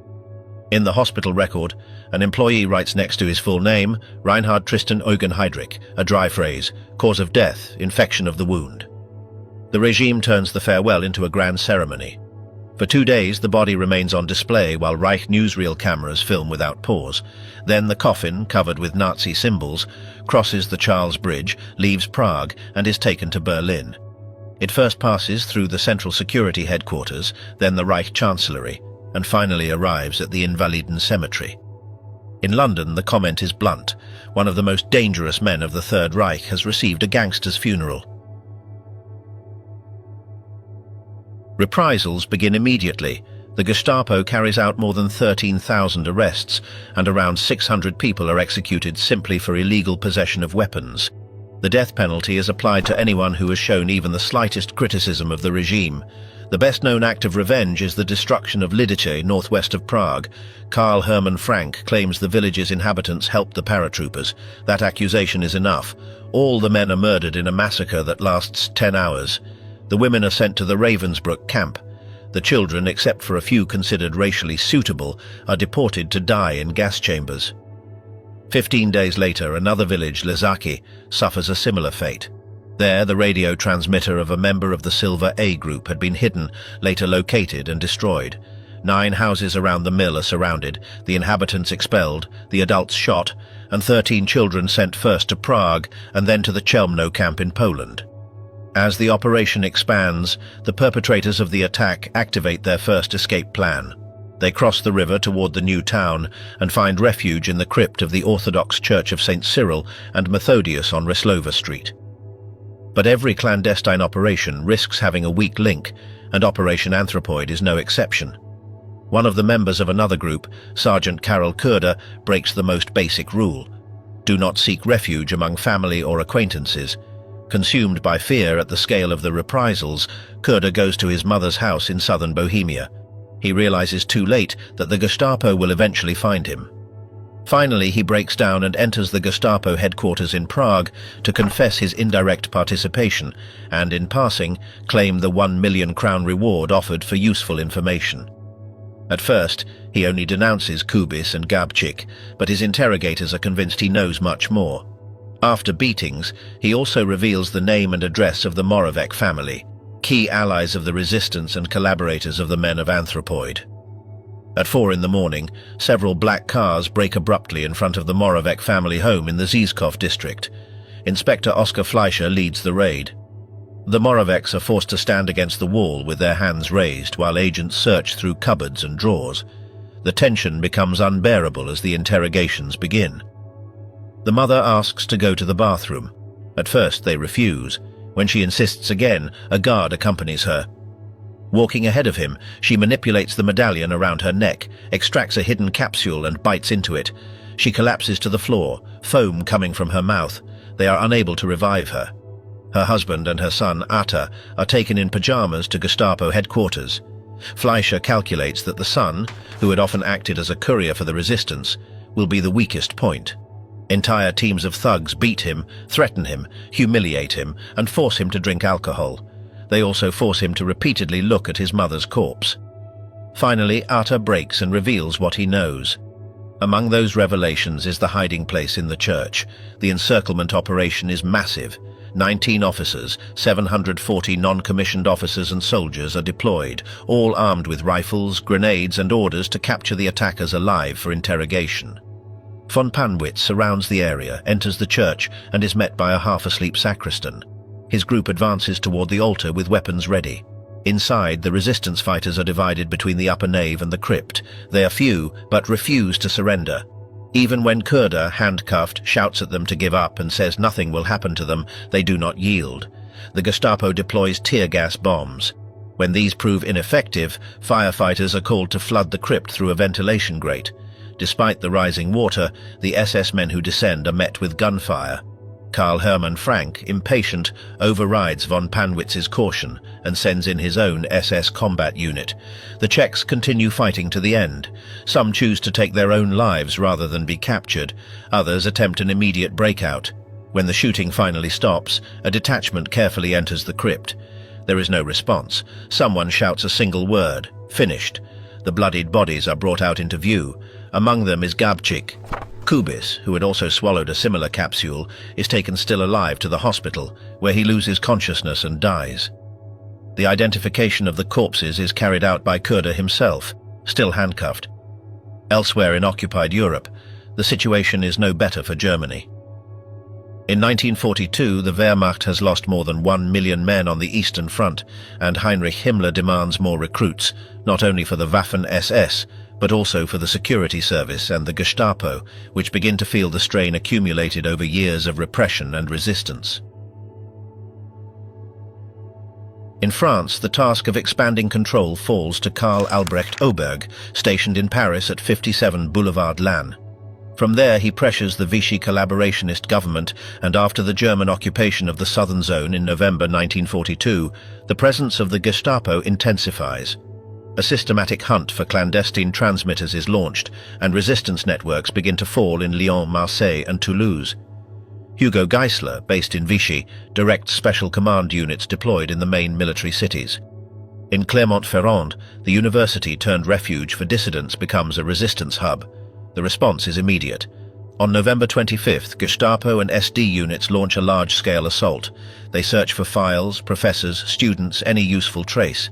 In the hospital record, an employee writes next to his full name, Reinhard Tristan Eugen Heydrich, a dry phrase, cause of death, infection of the wound. The regime turns the farewell into a grand ceremony. For 2 days, the body remains on display while Reich newsreel cameras film without pause. Then the coffin, covered with Nazi symbols, crosses the Charles Bridge, leaves Prague, and is taken to Berlin. It first passes through the Central Security Headquarters, then the Reich Chancellery, and finally arrives at the Invaliden Cemetery. In London, the comment is blunt. One of the most dangerous men of the Third Reich has received a gangster's funeral. Reprisals begin immediately. The Gestapo carries out more than 13,000 arrests, and around 600 people are executed simply for illegal possession of weapons. The death penalty is applied to anyone who has shown even the slightest criticism of the regime. The best-known act of revenge is the destruction of Lidice, northwest of Prague. Karl Hermann Frank claims the village's inhabitants helped the paratroopers. That accusation is enough. All the men are murdered in a massacre that lasts 10 hours. The women are sent to the Ravensbrück camp. The children, except for a few considered racially suitable, are deported to die in gas chambers. 15 days later, another village, Lezaki, suffers a similar fate. There, the radio transmitter of a member of the Silver A group had been hidden, later located and destroyed. 9 houses around the mill are surrounded, the inhabitants expelled, the adults shot, and 13 children sent first to Prague and then to the Chelmno camp in Poland. As the operation expands, the perpetrators of the attack activate their first escape plan. They cross the river toward the new town and find refuge in the crypt of the Orthodox Church of St. Cyril and Methodius on Reslova Street. But every clandestine operation risks having a weak link, and Operation Anthropoid is no exception. One of the members of another group, Sergeant Karol Kurda, breaks the most basic rule. Do not seek refuge among family or acquaintances. Consumed by fear at the scale of the reprisals, Kurda goes to his mother's house in southern Bohemia. He realizes too late that the Gestapo will eventually find him. Finally, he breaks down and enters the Gestapo headquarters in Prague to confess his indirect participation and, in passing, claim the 1 million crown reward offered for useful information. At first, he only denounces Kubis and Gabčík, but his interrogators are convinced he knows much more. After beatings, he also reveals the name and address of the Moravec family, key allies of the resistance and collaborators of the men of Anthropoid. At 4 in the morning, several black cars brake abruptly in front of the Moravec family home in the Žižkov district. Inspector Oskar Fleischer leads the raid. The Moravecs are forced to stand against the wall with their hands raised while agents search through cupboards and drawers. The tension becomes unbearable as the interrogations begin. The mother asks to go to the bathroom. At first they refuse. When she insists again, a guard accompanies her. Walking ahead of him, she manipulates the medallion around her neck, extracts a hidden capsule and bites into it. She collapses to the floor, foam coming from her mouth. They are unable to revive her. Her husband and her son, Atta, are taken in pajamas to Gestapo headquarters. Fleischer calculates that the son, who had often acted as a courier for the resistance, will be the weakest point. Entire teams of thugs beat him, threaten him, humiliate him, and force him to drink alcohol. They also force him to repeatedly look at his mother's corpse. Finally, Atta breaks and reveals what he knows. Among those revelations is the hiding place in the church. The encirclement operation is massive. 19 officers, 740 non-commissioned officers and soldiers are deployed, all armed with rifles, grenades, and orders to capture the attackers alive for interrogation. Von Panwitz surrounds the area, enters the church, and is met by a half-asleep sacristan. His group advances toward the altar with weapons ready. Inside, the resistance fighters are divided between the upper nave and the crypt. They are few, but refuse to surrender. Even when Kurda, handcuffed, shouts at them to give up and says nothing will happen to them, they do not yield. The Gestapo deploys tear gas bombs. When these prove ineffective, firefighters are called to flood the crypt through a ventilation grate. Despite the rising water, the SS men who descend are met with gunfire. Karl Hermann Frank, impatient, overrides von Panwitz's caution and sends in his own SS combat unit. The Czechs continue fighting to the end. Some choose to take their own lives rather than be captured. Others attempt an immediate breakout. When the shooting finally stops, a detachment carefully enters the crypt. There is no response. Someone shouts a single word, "Finished." The bloodied bodies are brought out into view. Among them is Gabčík. Kubis, who had also swallowed a similar capsule, is taken still alive to the hospital, where he loses consciousness and dies. The identification of the corpses is carried out by Kurda himself, still handcuffed. Elsewhere in occupied Europe, the situation is no better for Germany. In 1942, the Wehrmacht has lost more than 1 million men on the Eastern Front, and Heinrich Himmler demands more recruits, not only for the Waffen-SS, but also for the security service and the Gestapo, which begin to feel the strain accumulated over years of repression and resistance. In France, the task of expanding control falls to Karl Albrecht Oberg, stationed in Paris at 57 Boulevard Lannes. From there he pressures the Vichy collaborationist government, and after the German occupation of the southern zone in November 1942, the presence of the Gestapo intensifies. A systematic hunt for clandestine transmitters is launched, and resistance networks begin to fall in Lyon, Marseille, and Toulouse. Hugo Geisler, based in Vichy, directs special command units deployed in the main military cities. In Clermont-Ferrand, the university-turned-refuge for dissidents becomes a resistance hub. The response is immediate. On November 25th, Gestapo and SD units launch a large-scale assault. They search for files, professors, students, any useful trace.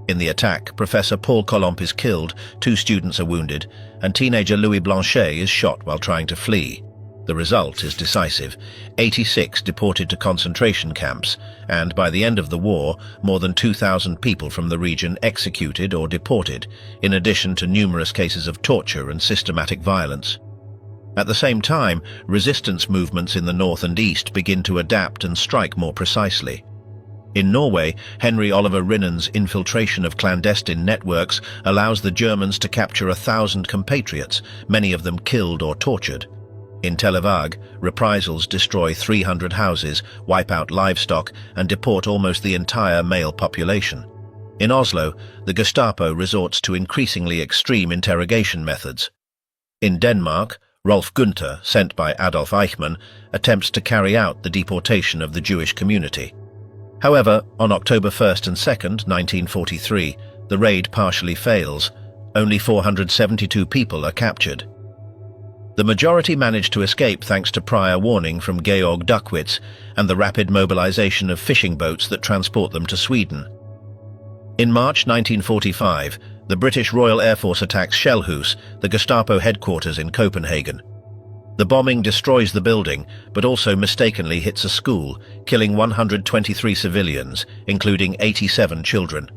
In the attack, Professor Paul Colomb is killed, 2 students are wounded, and teenager Louis Blanchet is shot while trying to flee. The result is decisive. 86 deported to concentration camps, and by the end of the war, more than 2,000 people from the region executed or deported, in addition to numerous cases of torture and systematic violence. At the same time, resistance movements in the north and east begin to adapt and strike more precisely. In Norway, Henry Oliver Rinnan's infiltration of clandestine networks allows the Germans to capture 1,000 compatriots, many of them killed or tortured. In Televag, reprisals destroy 300 houses, wipe out livestock, and deport almost the entire male population. In Oslo, the Gestapo resorts to increasingly extreme interrogation methods. In Denmark, Rolf Gunther, sent by Adolf Eichmann, attempts to carry out the deportation of the Jewish community. However, on October 1st and 2nd, 1943, the raid partially fails. Only 472 people are captured. The majority managed to escape thanks to prior warning from Georg Duckwitz and the rapid mobilization of fishing boats that transport them to Sweden. In March 1945, the British Royal Air Force attacks Shellhus, the Gestapo headquarters in Copenhagen. The bombing destroys the building, but also mistakenly hits a school, killing 123 civilians, including 87 children.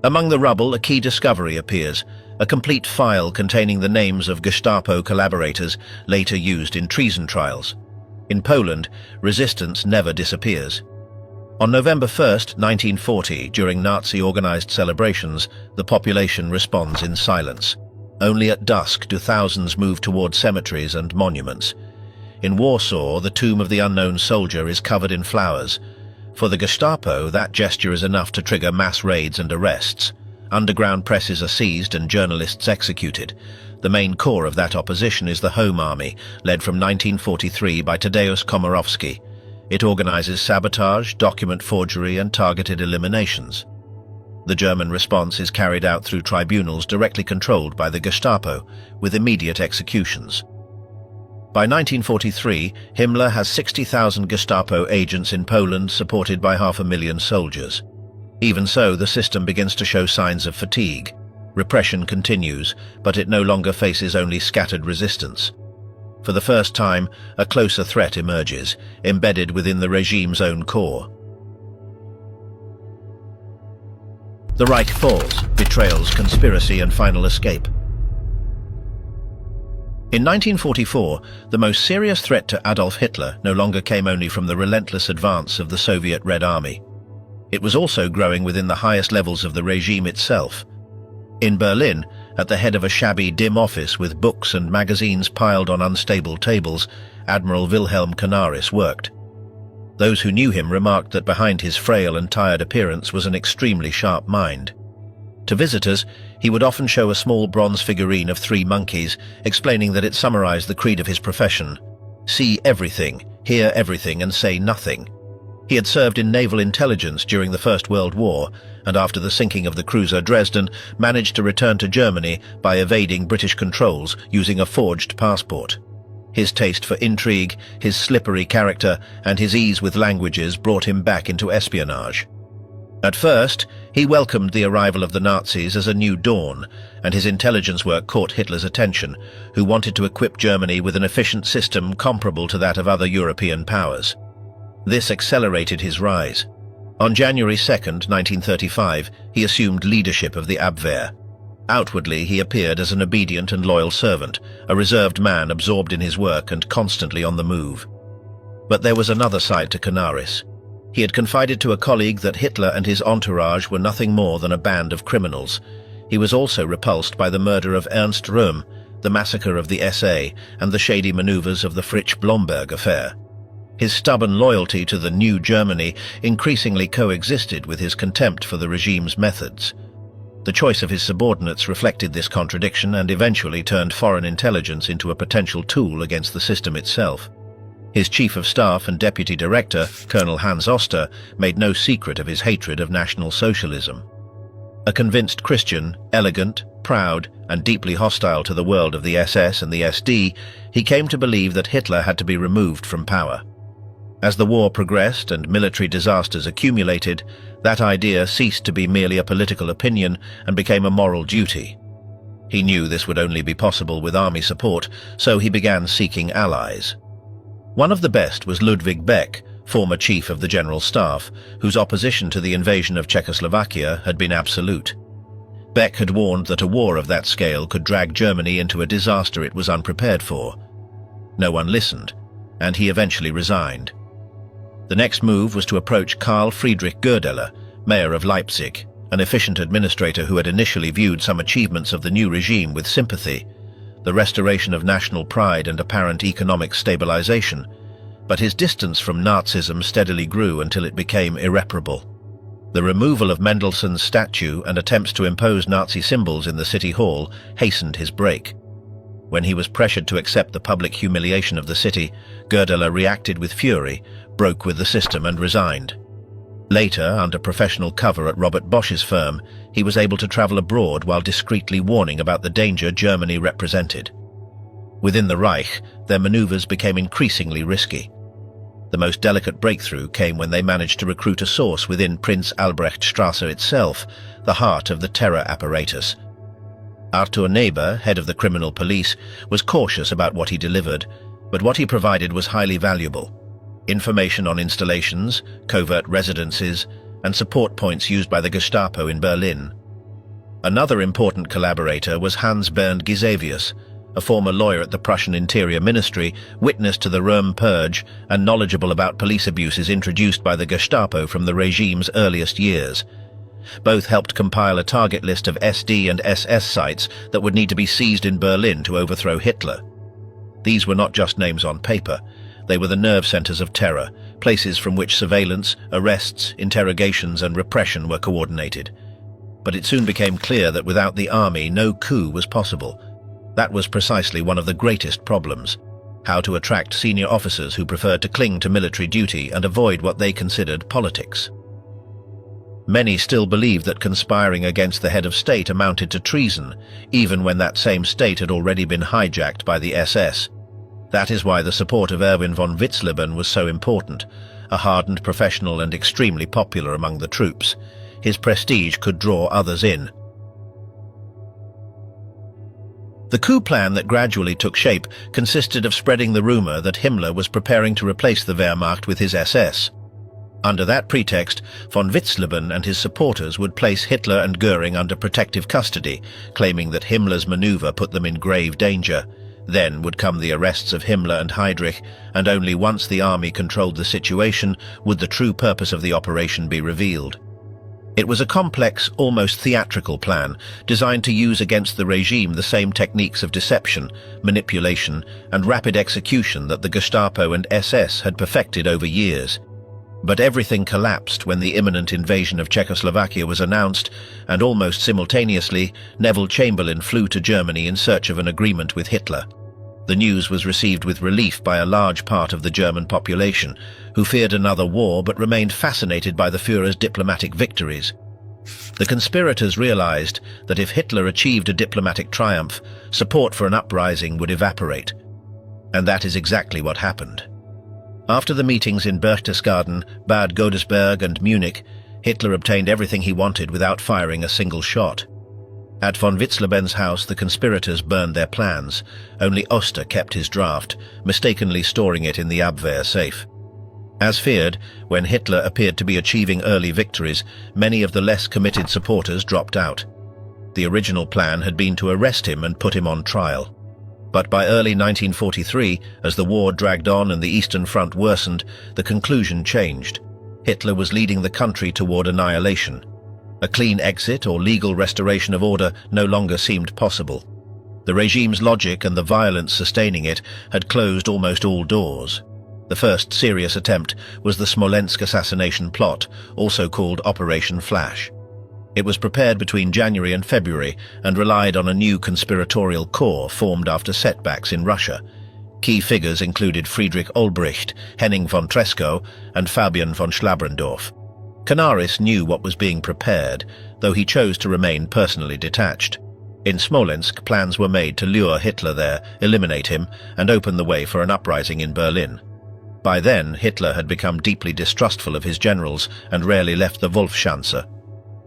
Among the rubble, a key discovery appears, a complete file containing the names of Gestapo collaborators later used in treason trials. In Poland, resistance never disappears. On November 1st, 1940, during Nazi-organized celebrations, the population responds in silence. Only at dusk do thousands move toward cemeteries and monuments. In Warsaw, the tomb of the unknown soldier is covered in flowers. For the Gestapo, that gesture is enough to trigger mass raids and arrests. Underground presses are seized and journalists executed. The main core of that opposition is the Home Army, led from 1943 by Tadeusz Komorowski. It organizes sabotage, document forgery, and targeted eliminations. The German response is carried out through tribunals directly controlled by the Gestapo, with immediate executions. By 1943, Himmler has 60,000 Gestapo agents in Poland, supported by 500,000 soldiers. Even so, the system begins to show signs of fatigue. Repression continues, but it no longer faces only scattered resistance. For the first time, a closer threat emerges, embedded within the regime's own core. The Reich falls, betrayals, conspiracy, and final escape. In 1944, the most serious threat to Adolf Hitler no longer came only from the relentless advance of the Soviet Red Army. It was also growing within the highest levels of the regime itself. In Berlin, at the head of a shabby, dim office with books and magazines piled on unstable tables, Admiral Wilhelm Canaris worked. Those who knew him remarked that behind his frail and tired appearance was an extremely sharp mind. To visitors, he would often show a small bronze figurine of 3 monkeys, explaining that it summarized the creed of his profession: see everything, hear everything, and say nothing. He had served in naval intelligence during the First World War, and after the sinking of the cruiser Dresden, managed to return to Germany by evading British controls using a forged passport. His taste for intrigue, his slippery character, and his ease with languages brought him back into espionage. At first, he welcomed the arrival of the Nazis as a new dawn, and his intelligence work caught Hitler's attention, who wanted to equip Germany with an efficient system comparable to that of other European powers. This accelerated his rise. On January 2nd, 1935, he assumed leadership of the Abwehr. Outwardly, he appeared as an obedient and loyal servant, a reserved man absorbed in his work and constantly on the move. But there was another side to Canaris. He had confided to a colleague that Hitler and his entourage were nothing more than a band of criminals. He was also repulsed by the murder of Ernst Röhm, the massacre of the SA, and the shady maneuvers of the Fritsch-Blomberg affair. His stubborn loyalty to the new Germany increasingly coexisted with his contempt for the regime's methods. The choice of his subordinates reflected this contradiction and eventually turned foreign intelligence into a potential tool against the system itself. His chief of staff and deputy director, Colonel Hans Oster, made no secret of his hatred of National Socialism. A convinced Christian, elegant, proud, and deeply hostile to the world of the SS and the SD, he came to believe that Hitler had to be removed from power. As the war progressed and military disasters accumulated, that idea ceased to be merely a political opinion and became a moral duty. He knew this would only be possible with army support, so he began seeking allies. One of the best was Ludwig Beck, former chief of the General Staff, whose opposition to the invasion of Czechoslovakia had been absolute. Beck had warned that a war of that scale could drag Germany into a disaster it was unprepared for. No one listened, and he eventually resigned. The next move was to approach Karl Friedrich Goerdeler, mayor of Leipzig, an efficient administrator who had initially viewed some achievements of the new regime with sympathy, the restoration of national pride and apparent economic stabilization, but his distance from Nazism steadily grew until it became irreparable. The removal of Mendelssohn's statue and attempts to impose Nazi symbols in the city hall hastened his break. When he was pressured to accept the public humiliation of the city, Goerdeler reacted with fury, broke with the system and resigned. Later, under professional cover at Robert Bosch's firm, he was able to travel abroad while discreetly warning about the danger Germany represented. Within the Reich, their maneuvers became increasingly risky. The most delicate breakthrough came when they managed to recruit a source within Prince Albrechtstrasse itself, the heart of the terror apparatus. Arthur Neber, head of the criminal police, was cautious about what he delivered, but what he provided was highly valuable. Information on installations, covert residences, and support points used by the Gestapo in Berlin. Another important collaborator was Hans Bernd Gisevius, a former lawyer at the Prussian Interior Ministry, witness to the Röhm Purge and knowledgeable about police abuses introduced by the Gestapo from the regime's earliest years. Both helped compile a target list of SD and SS sites that would need to be seized in Berlin to overthrow Hitler. These were not just names on paper. They were the nerve centers of terror, places from which surveillance, arrests, interrogations and repression were coordinated. But it soon became clear that without the army, no coup was possible. That was precisely one of the greatest problems: how to attract senior officers who preferred to cling to military duty and avoid what they considered politics. Many still believed that conspiring against the head of state amounted to treason, even when that same state had already been hijacked by the SS. That is why the support of Erwin von Witzleben was so important, a hardened professional and extremely popular among the troops. His prestige could draw others in. The coup plan that gradually took shape consisted of spreading the rumor that Himmler was preparing to replace the Wehrmacht with his SS. Under that pretext, von Witzleben and his supporters would place Hitler and Göring under protective custody, claiming that Himmler's maneuver put them in grave danger. Then would come the arrests of Himmler and Heydrich, and only once the army controlled the situation would the true purpose of the operation be revealed. It was a complex, almost theatrical plan, designed to use against the regime the same techniques of deception, manipulation, and rapid execution that the Gestapo and SS had perfected over years. But everything collapsed when the imminent invasion of Czechoslovakia was announced, and almost simultaneously, Neville Chamberlain flew to Germany in search of an agreement with Hitler. The news was received with relief by a large part of the German population, who feared another war but remained fascinated by the Führer's diplomatic victories. The conspirators realized that if Hitler achieved a diplomatic triumph, support for an uprising would evaporate. And that is exactly what happened. After the meetings in Berchtesgaden, Bad Godesberg and Munich, Hitler obtained everything he wanted without firing a single shot. At von Witzleben's house, the conspirators burned their plans. Only Oster kept his draft, mistakenly storing it in the Abwehr safe. As feared, when Hitler appeared to be achieving early victories, many of the less committed supporters dropped out. The original plan had been to arrest him and put him on trial. But by early 1943, as the war dragged on and the Eastern Front worsened, the conclusion changed. Hitler was leading the country toward annihilation. A clean exit or legal restoration of order no longer seemed possible. The regime's logic and the violence sustaining it had closed almost all doors. The first serious attempt was the Smolensk assassination plot, also called Operation Flash. It was prepared between January and February and relied on a new conspiratorial corps formed after setbacks in Russia. Key figures included Friedrich Olbricht, Henning von Treschow, and Fabian von Schlabrendorf. Canaris knew what was being prepared, though he chose to remain personally detached. In Smolensk, plans were made to lure Hitler there, eliminate him, and open the way for an uprising in Berlin. By then, Hitler had become deeply distrustful of his generals and rarely left the Wolfschanze.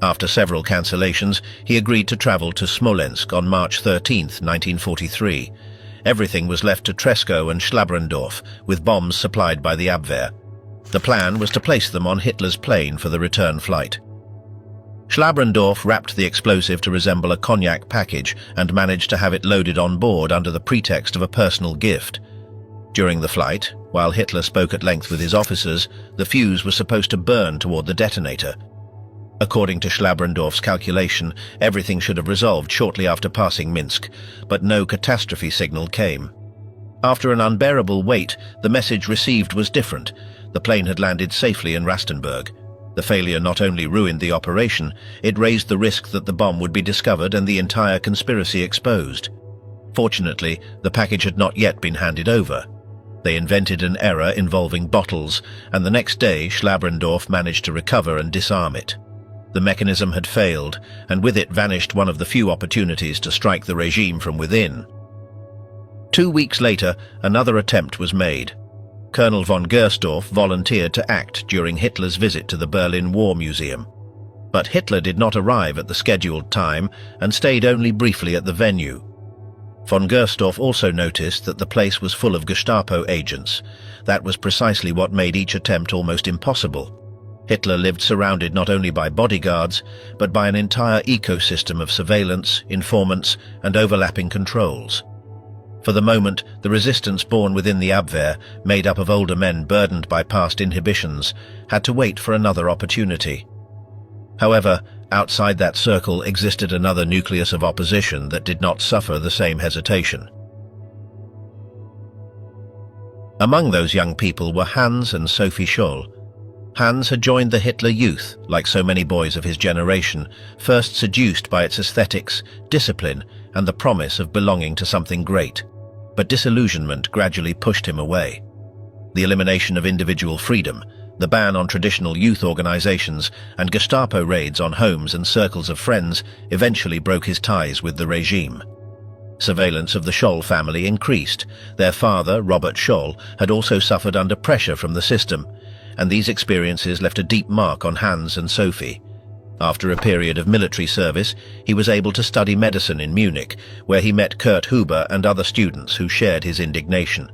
After several cancellations, he agreed to travel to Smolensk on March 13, 1943. Everything was left to Treschow and Schlabrendorf, with bombs supplied by the Abwehr. The plan was to place them on Hitler's plane for the return flight. Schlabrendorf wrapped the explosive to resemble a cognac package and managed to have it loaded on board under the pretext of a personal gift. During the flight, while Hitler spoke at length with his officers, the fuse was supposed to burn toward the detonator. According to Schlabrendorf's calculation, everything should have resolved shortly after passing Minsk, but no catastrophe signal came. After an unbearable wait, the message received was different. The plane had landed safely in Rastenburg. The failure not only ruined the operation, it raised the risk that the bomb would be discovered and the entire conspiracy exposed. Fortunately, the package had not yet been handed over. They invented an error involving bottles, and the next day Schlabrendorf managed to recover and disarm it. The mechanism had failed, and with it vanished one of the few opportunities to strike the regime from within. 2 weeks later, another attempt was made. Colonel von Gersdorf volunteered to act during Hitler's visit to the Berlin War Museum. But Hitler did not arrive at the scheduled time and stayed only briefly at the venue. Von Gersdorf also noticed that the place was full of Gestapo agents. That was precisely what made each attempt almost impossible. Hitler lived surrounded not only by bodyguards, but by an entire ecosystem of surveillance, informants, and overlapping controls. For the moment, the resistance born within the Abwehr, made up of older men burdened by past inhibitions, had to wait for another opportunity. However, outside that circle existed another nucleus of opposition that did not suffer the same hesitation. Among those young people were Hans and Sophie Scholl. Hans had joined the Hitler Youth, like so many boys of his generation, first seduced by its aesthetics, discipline, and the promise of belonging to something great. But disillusionment gradually pushed him away. The elimination of individual freedom, the ban on traditional youth organizations, and Gestapo raids on homes and circles of friends eventually broke his ties with the regime. Surveillance of the Scholl family increased. Their father, Robert Scholl, had also suffered under pressure from the system, and these experiences left a deep mark on Hans and Sophie. After a period of military service, he was able to study medicine in Munich, where he met Kurt Huber and other students who shared his indignation.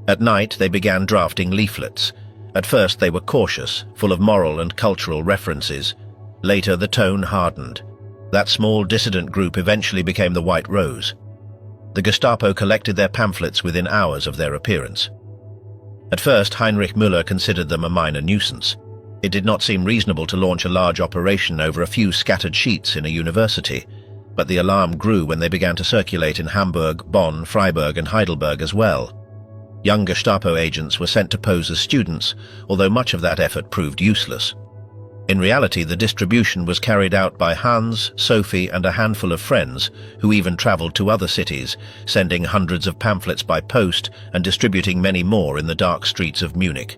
At night, they began drafting leaflets. At first, they were cautious, full of moral and cultural references. Later, the tone hardened. That small dissident group eventually became the White Rose. The Gestapo collected their pamphlets within hours of their appearance. At first, Heinrich Müller considered them a minor nuisance. It did not seem reasonable to launch a large operation over a few scattered sheets in a university, but the alarm grew when they began to circulate in Hamburg, Bonn, Freiburg, and Heidelberg as well. Young Gestapo agents were sent to pose as students, although much of that effort proved useless. In reality, the distribution was carried out by Hans, Sophie, and a handful of friends, who even traveled to other cities, sending hundreds of pamphlets by post and distributing many more in the dark streets of Munich.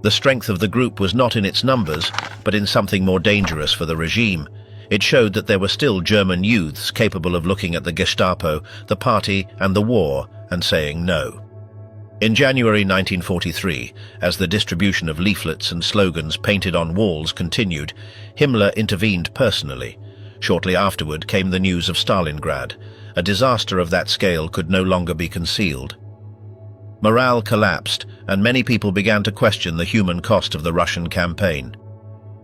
The strength of the group was not in its numbers, but in something more dangerous for the regime. It showed that there were still German youths capable of looking at the Gestapo, the party, and the war, and saying no. In January 1943, as the distribution of leaflets and slogans painted on walls continued, Himmler intervened personally. Shortly afterward came the news of Stalingrad. A disaster of that scale could no longer be concealed. Morale collapsed, and many people began to question the human cost of the Russian campaign.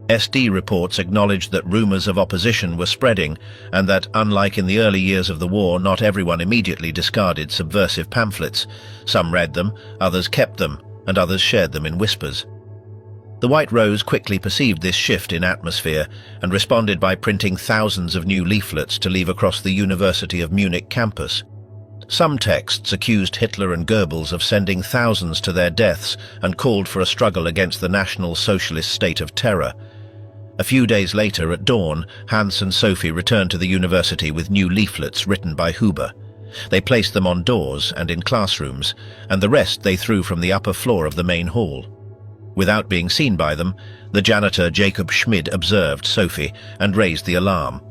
SD reports acknowledged that rumors of opposition were spreading, and that, unlike in the early years of the war, not everyone immediately discarded subversive pamphlets. Some read them, others kept them, and others shared them in whispers. The White Rose quickly perceived this shift in atmosphere and responded by printing thousands of new leaflets to leave across the University of Munich campus. Some texts accused Hitler and Goebbels of sending thousands to their deaths and called for a struggle against the National Socialist state of terror. A few days later, at dawn, Hans and Sophie returned to the university with new leaflets written by Huber. They placed them on doors and in classrooms, and the rest they threw from the upper floor of the main hall. Without being seen by them, the janitor Jacob Schmid observed Sophie and raised the alarm.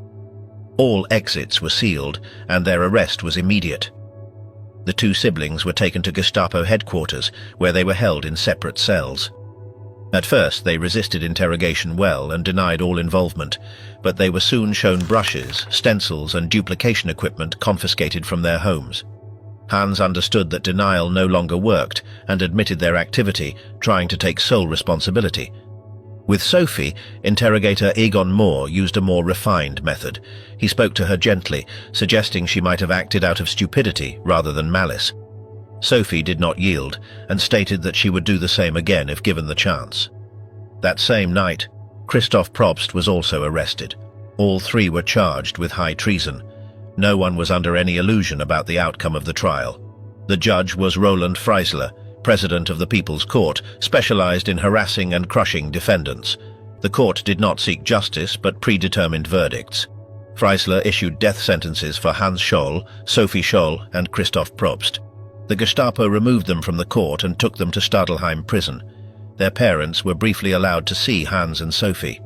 All exits were sealed, and their arrest was immediate. The two siblings were taken to Gestapo headquarters, where they were held in separate cells. At first, they resisted interrogation well and denied all involvement, but they were soon shown brushes, stencils, and duplication equipment confiscated from their homes. Hans understood that denial no longer worked and admitted their activity, trying to take sole responsibility. With Sophie, interrogator Egon Mohr used a more refined method. He spoke to her gently, suggesting she might have acted out of stupidity rather than malice. Sophie did not yield and stated that she would do the same again if given the chance. That same night, Christoph Probst was also arrested. All three were charged with high treason. No one was under any illusion about the outcome of the trial. The judge was Roland Freisler, president of the People's Court, specialized in harassing and crushing defendants. The court did not seek justice but predetermined verdicts. Freisler issued death sentences for Hans Scholl, Sophie Scholl, and Christoph Probst. The Gestapo removed them from the court and took them to Stadelheim prison. Their parents were briefly allowed to see Hans and Sophie.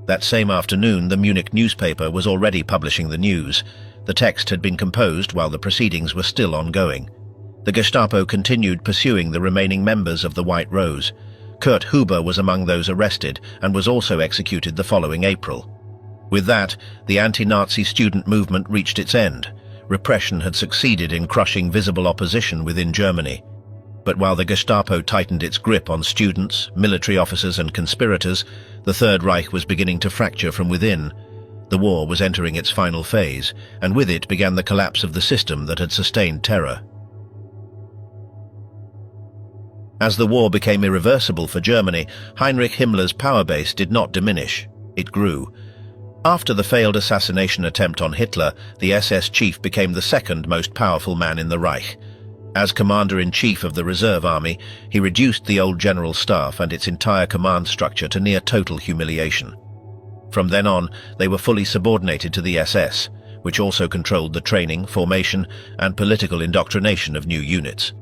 That same afternoon, the Munich newspaper was already publishing the news. The text had been composed while the proceedings were still ongoing. The Gestapo continued pursuing the remaining members of the White Rose. Kurt Huber was among those arrested and was also executed the following April. With that, the anti-Nazi student movement reached its end. Repression had succeeded in crushing visible opposition within Germany. But while the Gestapo tightened its grip on students, military officers and conspirators, the Third Reich was beginning to fracture from within. The war was entering its final phase, and with it began the collapse of the system that had sustained terror. As the war became irreversible for Germany, Heinrich Himmler's power base did not diminish. It grew. After the failed assassination attempt on Hitler, the SS chief became the second most powerful man in the Reich. As commander-in-chief of the reserve army, he reduced the old general staff and its entire command structure to near total humiliation. From then on, they were fully subordinated to the SS, which also controlled the training, formation, and political indoctrination of new units.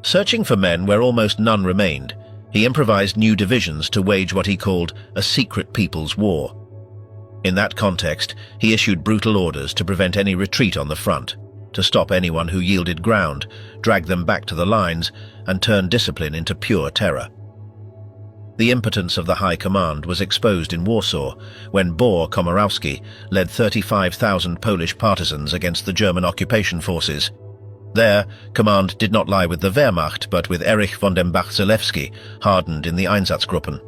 Searching for men where almost none remained, he improvised new divisions to wage what he called a secret people's war. In that context, he issued brutal orders to prevent any retreat on the front, to stop anyone who yielded ground, drag them back to the lines, and turn discipline into pure terror. The impotence of the High Command was exposed in Warsaw when Bor Komorowski led 35,000 Polish partisans against the German occupation forces. There, command did not lie with the Wehrmacht but with Erich von dem Bach-Zelewski, hardened in the Einsatzgruppen.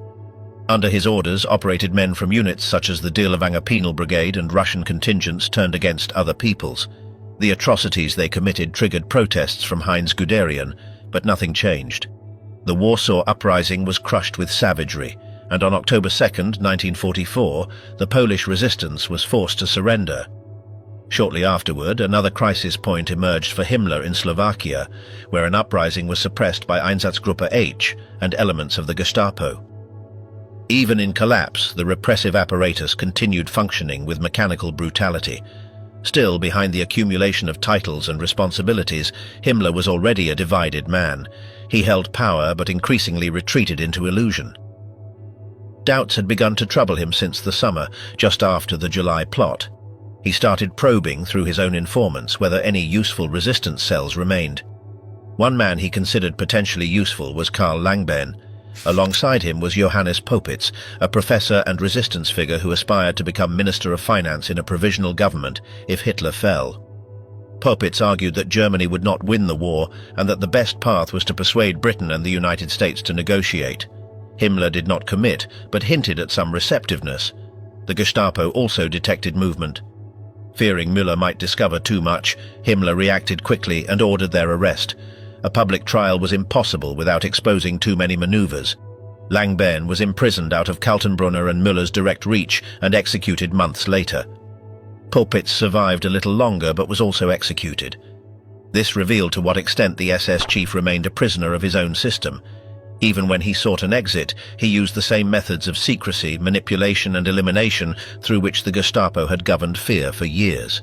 Under his orders operated men from units such as the Dirlewanger Penal Brigade and Russian contingents turned against other peoples. The atrocities they committed triggered protests from Heinz Guderian, but nothing changed. The Warsaw Uprising was crushed with savagery, and on October 2, 1944, the Polish resistance was forced to surrender. Shortly afterward, another crisis point emerged for Himmler in Slovakia, where an uprising was suppressed by Einsatzgruppe H and elements of the Gestapo. Even in collapse, the repressive apparatus continued functioning with mechanical brutality. Still, behind the accumulation of titles and responsibilities, Himmler was already a divided man. He held power but increasingly retreated into illusion. Doubts had begun to trouble him since the summer, just after the July plot. He started probing through his own informants whether any useful resistance cells remained. One man he considered potentially useful was Karl Langbehn. Alongside him was Johannes Popitz, a professor and resistance figure who aspired to become Minister of Finance in a provisional government if Hitler fell. Popitz argued that Germany would not win the war and that the best path was to persuade Britain and the United States to negotiate. Himmler did not commit, but hinted at some receptiveness. The Gestapo also detected movement. Fearing Müller might discover too much, Himmler reacted quickly and ordered their arrest. A public trial was impossible without exposing too many maneuvers. Langbehn was imprisoned out of Kaltenbrunner and Müller's direct reach and executed months later. Popitz survived a little longer but was also executed. This revealed to what extent the SS chief remained a prisoner of his own system. Even when he sought an exit, he used the same methods of secrecy, manipulation and elimination through which the Gestapo had governed fear for years.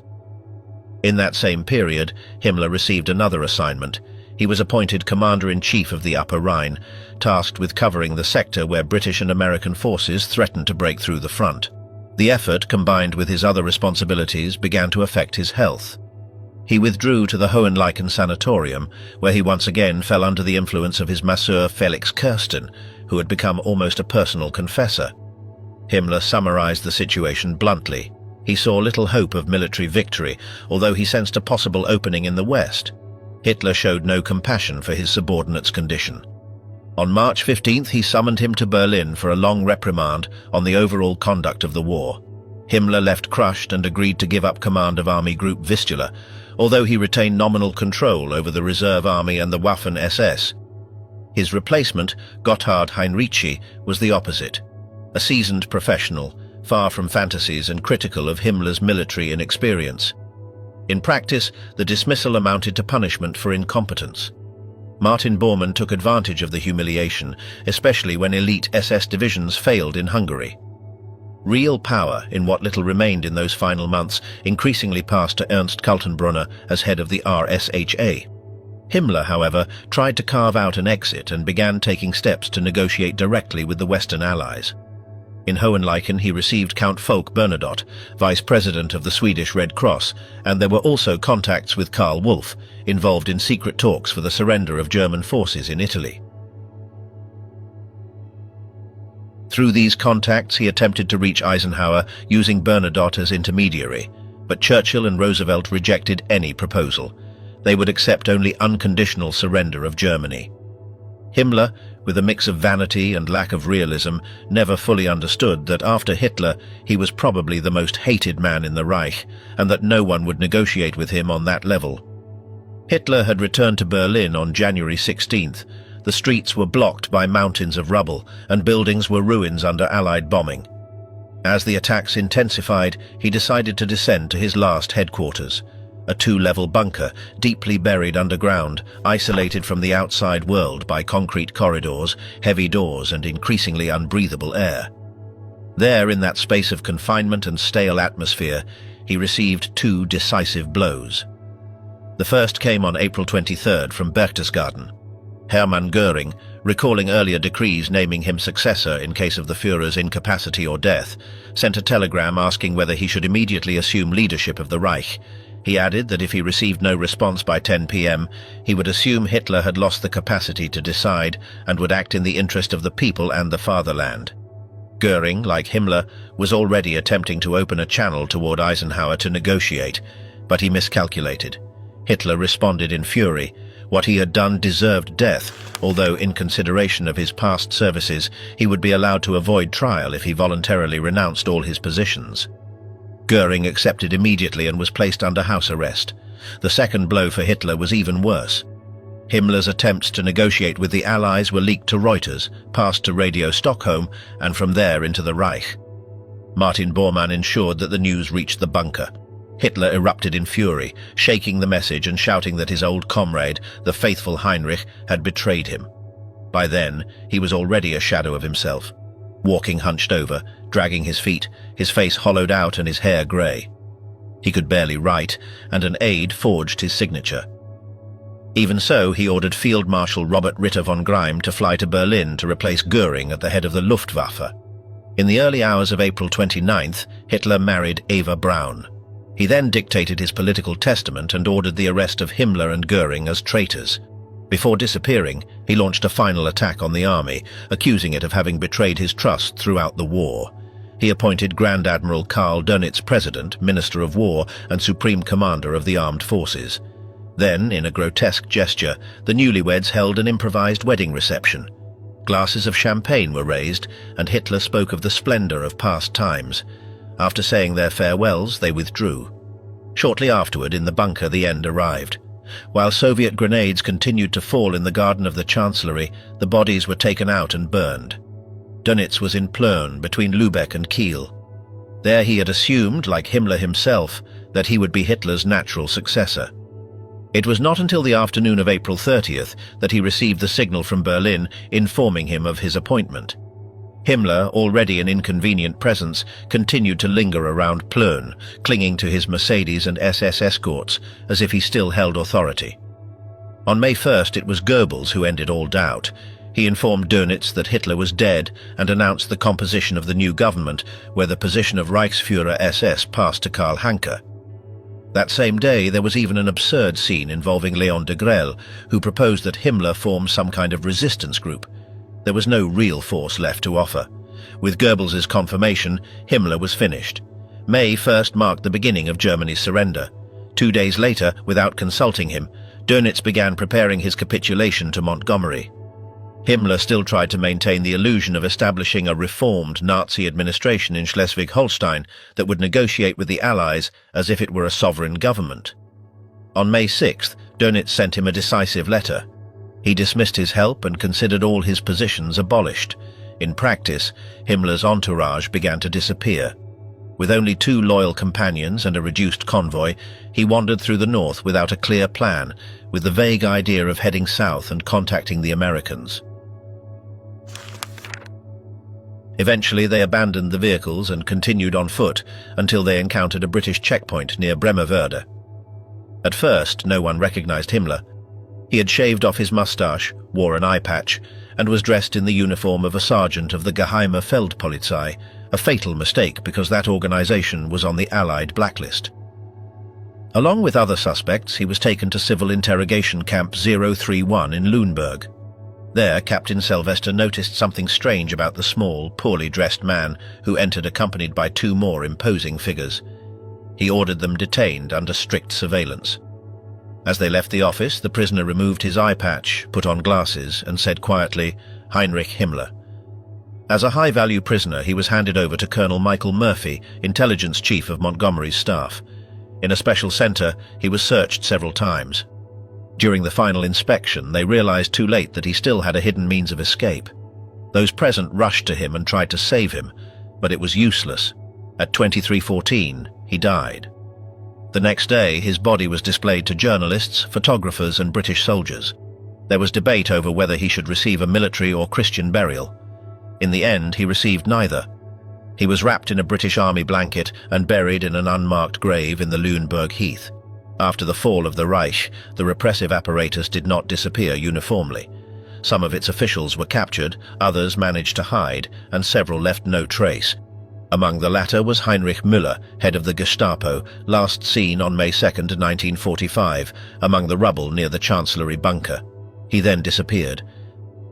In that same period, Himmler received another assignment. He was appointed Commander-in-Chief of the Upper Rhine, tasked with covering the sector where British and American forces threatened to break through the front. The effort, combined with his other responsibilities, began to affect his health. He withdrew to the Hohenleichen sanatorium, where he once again fell under the influence of his masseur Felix Kirsten, who had become almost a personal confessor. Himmler summarized the situation bluntly. He saw little hope of military victory, although he sensed a possible opening in the West. Hitler showed no compassion for his subordinate's condition. On March 15th, he summoned him to Berlin for a long reprimand on the overall conduct of the war. Himmler left crushed and agreed to give up command of Army Group Vistula, although he retained nominal control over the Reserve Army and the Waffen-SS. His replacement, Gotthard Heinrici, was the opposite. A seasoned professional, far from fantasies and critical of Himmler's military inexperience. In practice, the dismissal amounted to punishment for incompetence. Martin Bormann took advantage of the humiliation, especially when elite SS divisions failed in Hungary. Real power in what little remained in those final months increasingly passed to Ernst Kaltenbrunner as head of the RSHA. Himmler, however, tried to carve out an exit and began taking steps to negotiate directly with the Western Allies. In Hohenleichen he received Count Folke Bernadotte, vice president of the Swedish Red Cross, and there were also contacts with Karl Wolff, involved in secret talks for the surrender of German forces in Italy. Through these contacts he attempted to reach Eisenhower using Bernadotte as intermediary, but Churchill and Roosevelt rejected any proposal. They would accept only unconditional surrender of Germany. Himmler, with a mix of vanity and lack of realism, never fully understood that after Hitler he was probably the most hated man in the Reich, and that no one would negotiate with him on that level. Hitler had returned to Berlin on January 16th. The streets were blocked by mountains of rubble, and buildings were ruins under Allied bombing. As the attacks intensified, he decided to descend to his last headquarters, a two-level bunker deeply buried underground, isolated from the outside world by concrete corridors, heavy doors, and increasingly unbreathable air. There, in that space of confinement and stale atmosphere, he received two decisive blows. The first came on April 23rd from Berchtesgaden. Hermann Göring, recalling earlier decrees naming him successor in case of the Führer's incapacity or death, sent a telegram asking whether he should immediately assume leadership of the Reich. He added that if he received no response by 10 p.m., he would assume Hitler had lost the capacity to decide and would act in the interest of the people and the fatherland. Göring, like Himmler, was already attempting to open a channel toward Eisenhower to negotiate, but he miscalculated. Hitler responded in fury. What he had done deserved death, although in consideration of his past services, he would be allowed to avoid trial if he voluntarily renounced all his positions. Göring accepted immediately and was placed under house arrest. The second blow for Hitler was even worse. Himmler's attempts to negotiate with the Allies were leaked to Reuters, passed to Radio Stockholm, and from there into the Reich. Martin Bormann ensured that the news reached the bunker. Hitler erupted in fury, shaking the message and shouting that his old comrade, the faithful Heinrich, had betrayed him. By then, he was already a shadow of himself, walking hunched over, dragging his feet, his face hollowed out and his hair grey. He could barely write, and an aide forged his signature. Even so, he ordered Field Marshal Robert Ritter von Greim to fly to Berlin to replace Göring at the head of the Luftwaffe. In the early hours of April 29th, Hitler married Eva Braun. He then dictated his political testament and ordered the arrest of Himmler and Göring as traitors. Before disappearing, he launched a final attack on the army, accusing it of having betrayed his trust throughout the war. He appointed Grand Admiral Karl Dönitz President, Minister of War, and Supreme Commander of the Armed Forces. Then, in a grotesque gesture, the newlyweds held an improvised wedding reception. Glasses of champagne were raised, and Hitler spoke of the splendor of past times. After saying their farewells, they withdrew. Shortly afterward, in the bunker, the end arrived. While Soviet grenades continued to fall in the garden of the Chancellery, the bodies were taken out and burned. Dönitz was in Plön, between Lübeck and Kiel. There he had assumed, like Himmler himself, that he would be Hitler's natural successor. It was not until the afternoon of April 30th that he received the signal from Berlin informing him of his appointment. Himmler, already an inconvenient presence, continued to linger around Plön, clinging to his Mercedes and SS escorts, as if he still held authority. On May 1st, it was Goebbels who ended all doubt. He informed Dönitz that Hitler was dead and announced the composition of the new government, where the position of Reichsführer SS passed to Karl Hanke. That same day, there was even an absurd scene involving Léon de Grelle, who proposed that Himmler form some kind of resistance group. There was no real force left to offer. With Goebbels' confirmation, Himmler was finished. May 1st marked the beginning of Germany's surrender. 2 days later, without consulting him, Dönitz began preparing his capitulation to Montgomery. Himmler still tried to maintain the illusion of establishing a reformed Nazi administration in Schleswig-Holstein that would negotiate with the Allies as if it were a sovereign government. On May 6th, Dönitz sent him a decisive letter. He dismissed his help and considered all his positions abolished. In practice, Himmler's entourage began to disappear. With only 2 loyal companions and a reduced convoy, he wandered through the north without a clear plan, with the vague idea of heading south and contacting the Americans. Eventually, they abandoned the vehicles and continued on foot until they encountered a British checkpoint near Bremervörde. At first, no one recognized Himmler. He had shaved off his mustache, wore an eye patch, and was dressed in the uniform of a sergeant of the Geheime Feldpolizei, a fatal mistake because that organization was on the Allied blacklist. Along with other suspects, he was taken to Civil Interrogation Camp 031 in Lüneburg. There, Captain Sylvester noticed something strange about the small, poorly dressed man who entered accompanied by 2 more imposing figures. He ordered them detained under strict surveillance. As they left the office, the prisoner removed his eye patch, put on glasses, and said quietly, "Heinrich Himmler." As a high-value prisoner, he was handed over to Colonel Michael Murphy, intelligence chief of Montgomery's staff. In a special center, he was searched several times. During the final inspection, they realized too late that he still had a hidden means of escape. Those present rushed to him and tried to save him, but it was useless. At 23:14, he died. The next day, his body was displayed to journalists, photographers, and British soldiers. There was debate over whether he should receive a military or Christian burial. In the end, he received neither. He was wrapped in a British Army blanket and buried in an unmarked grave in the Lüneburg Heath. After the fall of the Reich, the repressive apparatus did not disappear uniformly. Some of its officials were captured, others managed to hide, and several left no trace. Among the latter was Heinrich Müller, head of the Gestapo, last seen on May 2, 1945, among the rubble near the Chancellery bunker. He then disappeared.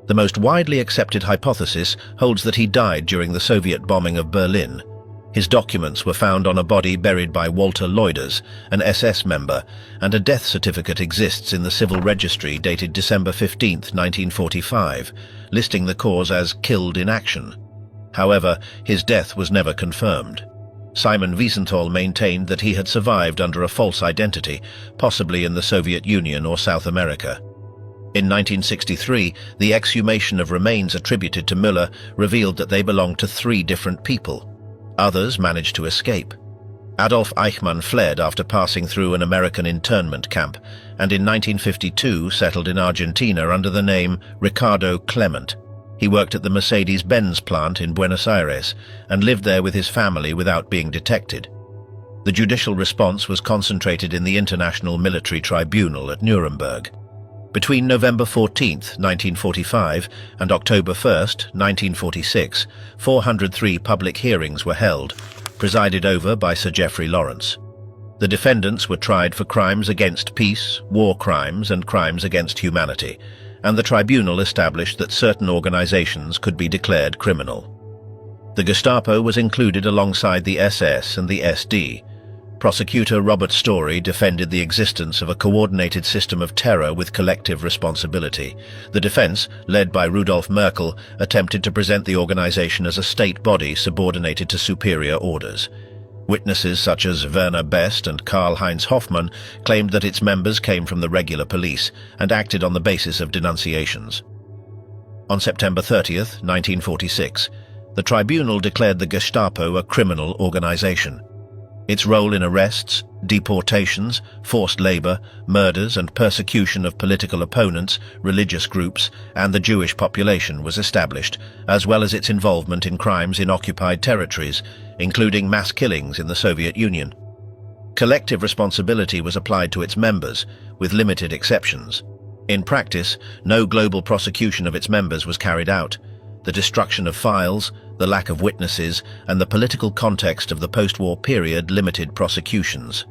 The most widely accepted hypothesis holds that he died during the Soviet bombing of Berlin. His documents were found on a body buried by Walter Leuders, an SS member, and a death certificate exists in the civil registry dated December 15, 1945, listing the cause as killed in action. However, his death was never confirmed. Simon Wiesenthal maintained that he had survived under a false identity, possibly in the Soviet Union or South America. In 1963, the exhumation of remains attributed to Müller revealed that they belonged to 3 different people. Others managed to escape. Adolf Eichmann fled after passing through an American internment camp, and in 1952 settled in Argentina under the name Ricardo Clement. He worked at the Mercedes-Benz plant in Buenos Aires and lived there with his family without being detected. The judicial response was concentrated in the International Military Tribunal at Nuremberg. Between November 14, 1945 and October 1, 1946, 403 public hearings were held, presided over by Sir Geoffrey Lawrence. The defendants were tried for crimes against peace, war crimes, and crimes against humanity, and the tribunal established that certain organizations could be declared criminal. The Gestapo was included alongside the SS and the SD. Prosecutor Robert Story defended the existence of a coordinated system of terror with collective responsibility. The defense, led by Rudolf Merkel, attempted to present the organization as a state body subordinated to superior orders. Witnesses such as Werner Best and Karl-Heinz Hoffmann claimed that its members came from the regular police and acted on the basis of denunciations. On September 30, 1946, the tribunal declared the Gestapo a criminal organization. Its role in arrests, deportations, forced labor, murders and persecution of political opponents, religious groups, and the Jewish population was established, as well as its involvement in crimes in occupied territories, including mass killings in the Soviet Union. Collective responsibility was applied to its members, with limited exceptions. In practice, no global prosecution of its members was carried out. The destruction of files, the lack of witnesses, and the political context of the post-war period limited prosecutions.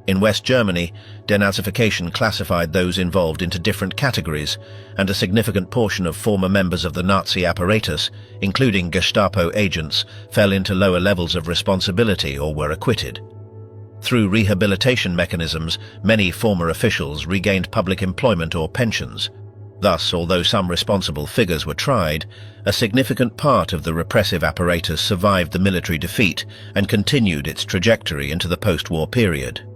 In West Germany, denazification classified those involved into different categories, and a significant portion of former members of the Nazi apparatus, including Gestapo agents, fell into lower levels of responsibility or were acquitted. Through rehabilitation mechanisms, many former officials regained public employment or pensions. Thus, although some responsible figures were tried, a significant part of the repressive apparatus survived the military defeat and continued its trajectory into the post-war period.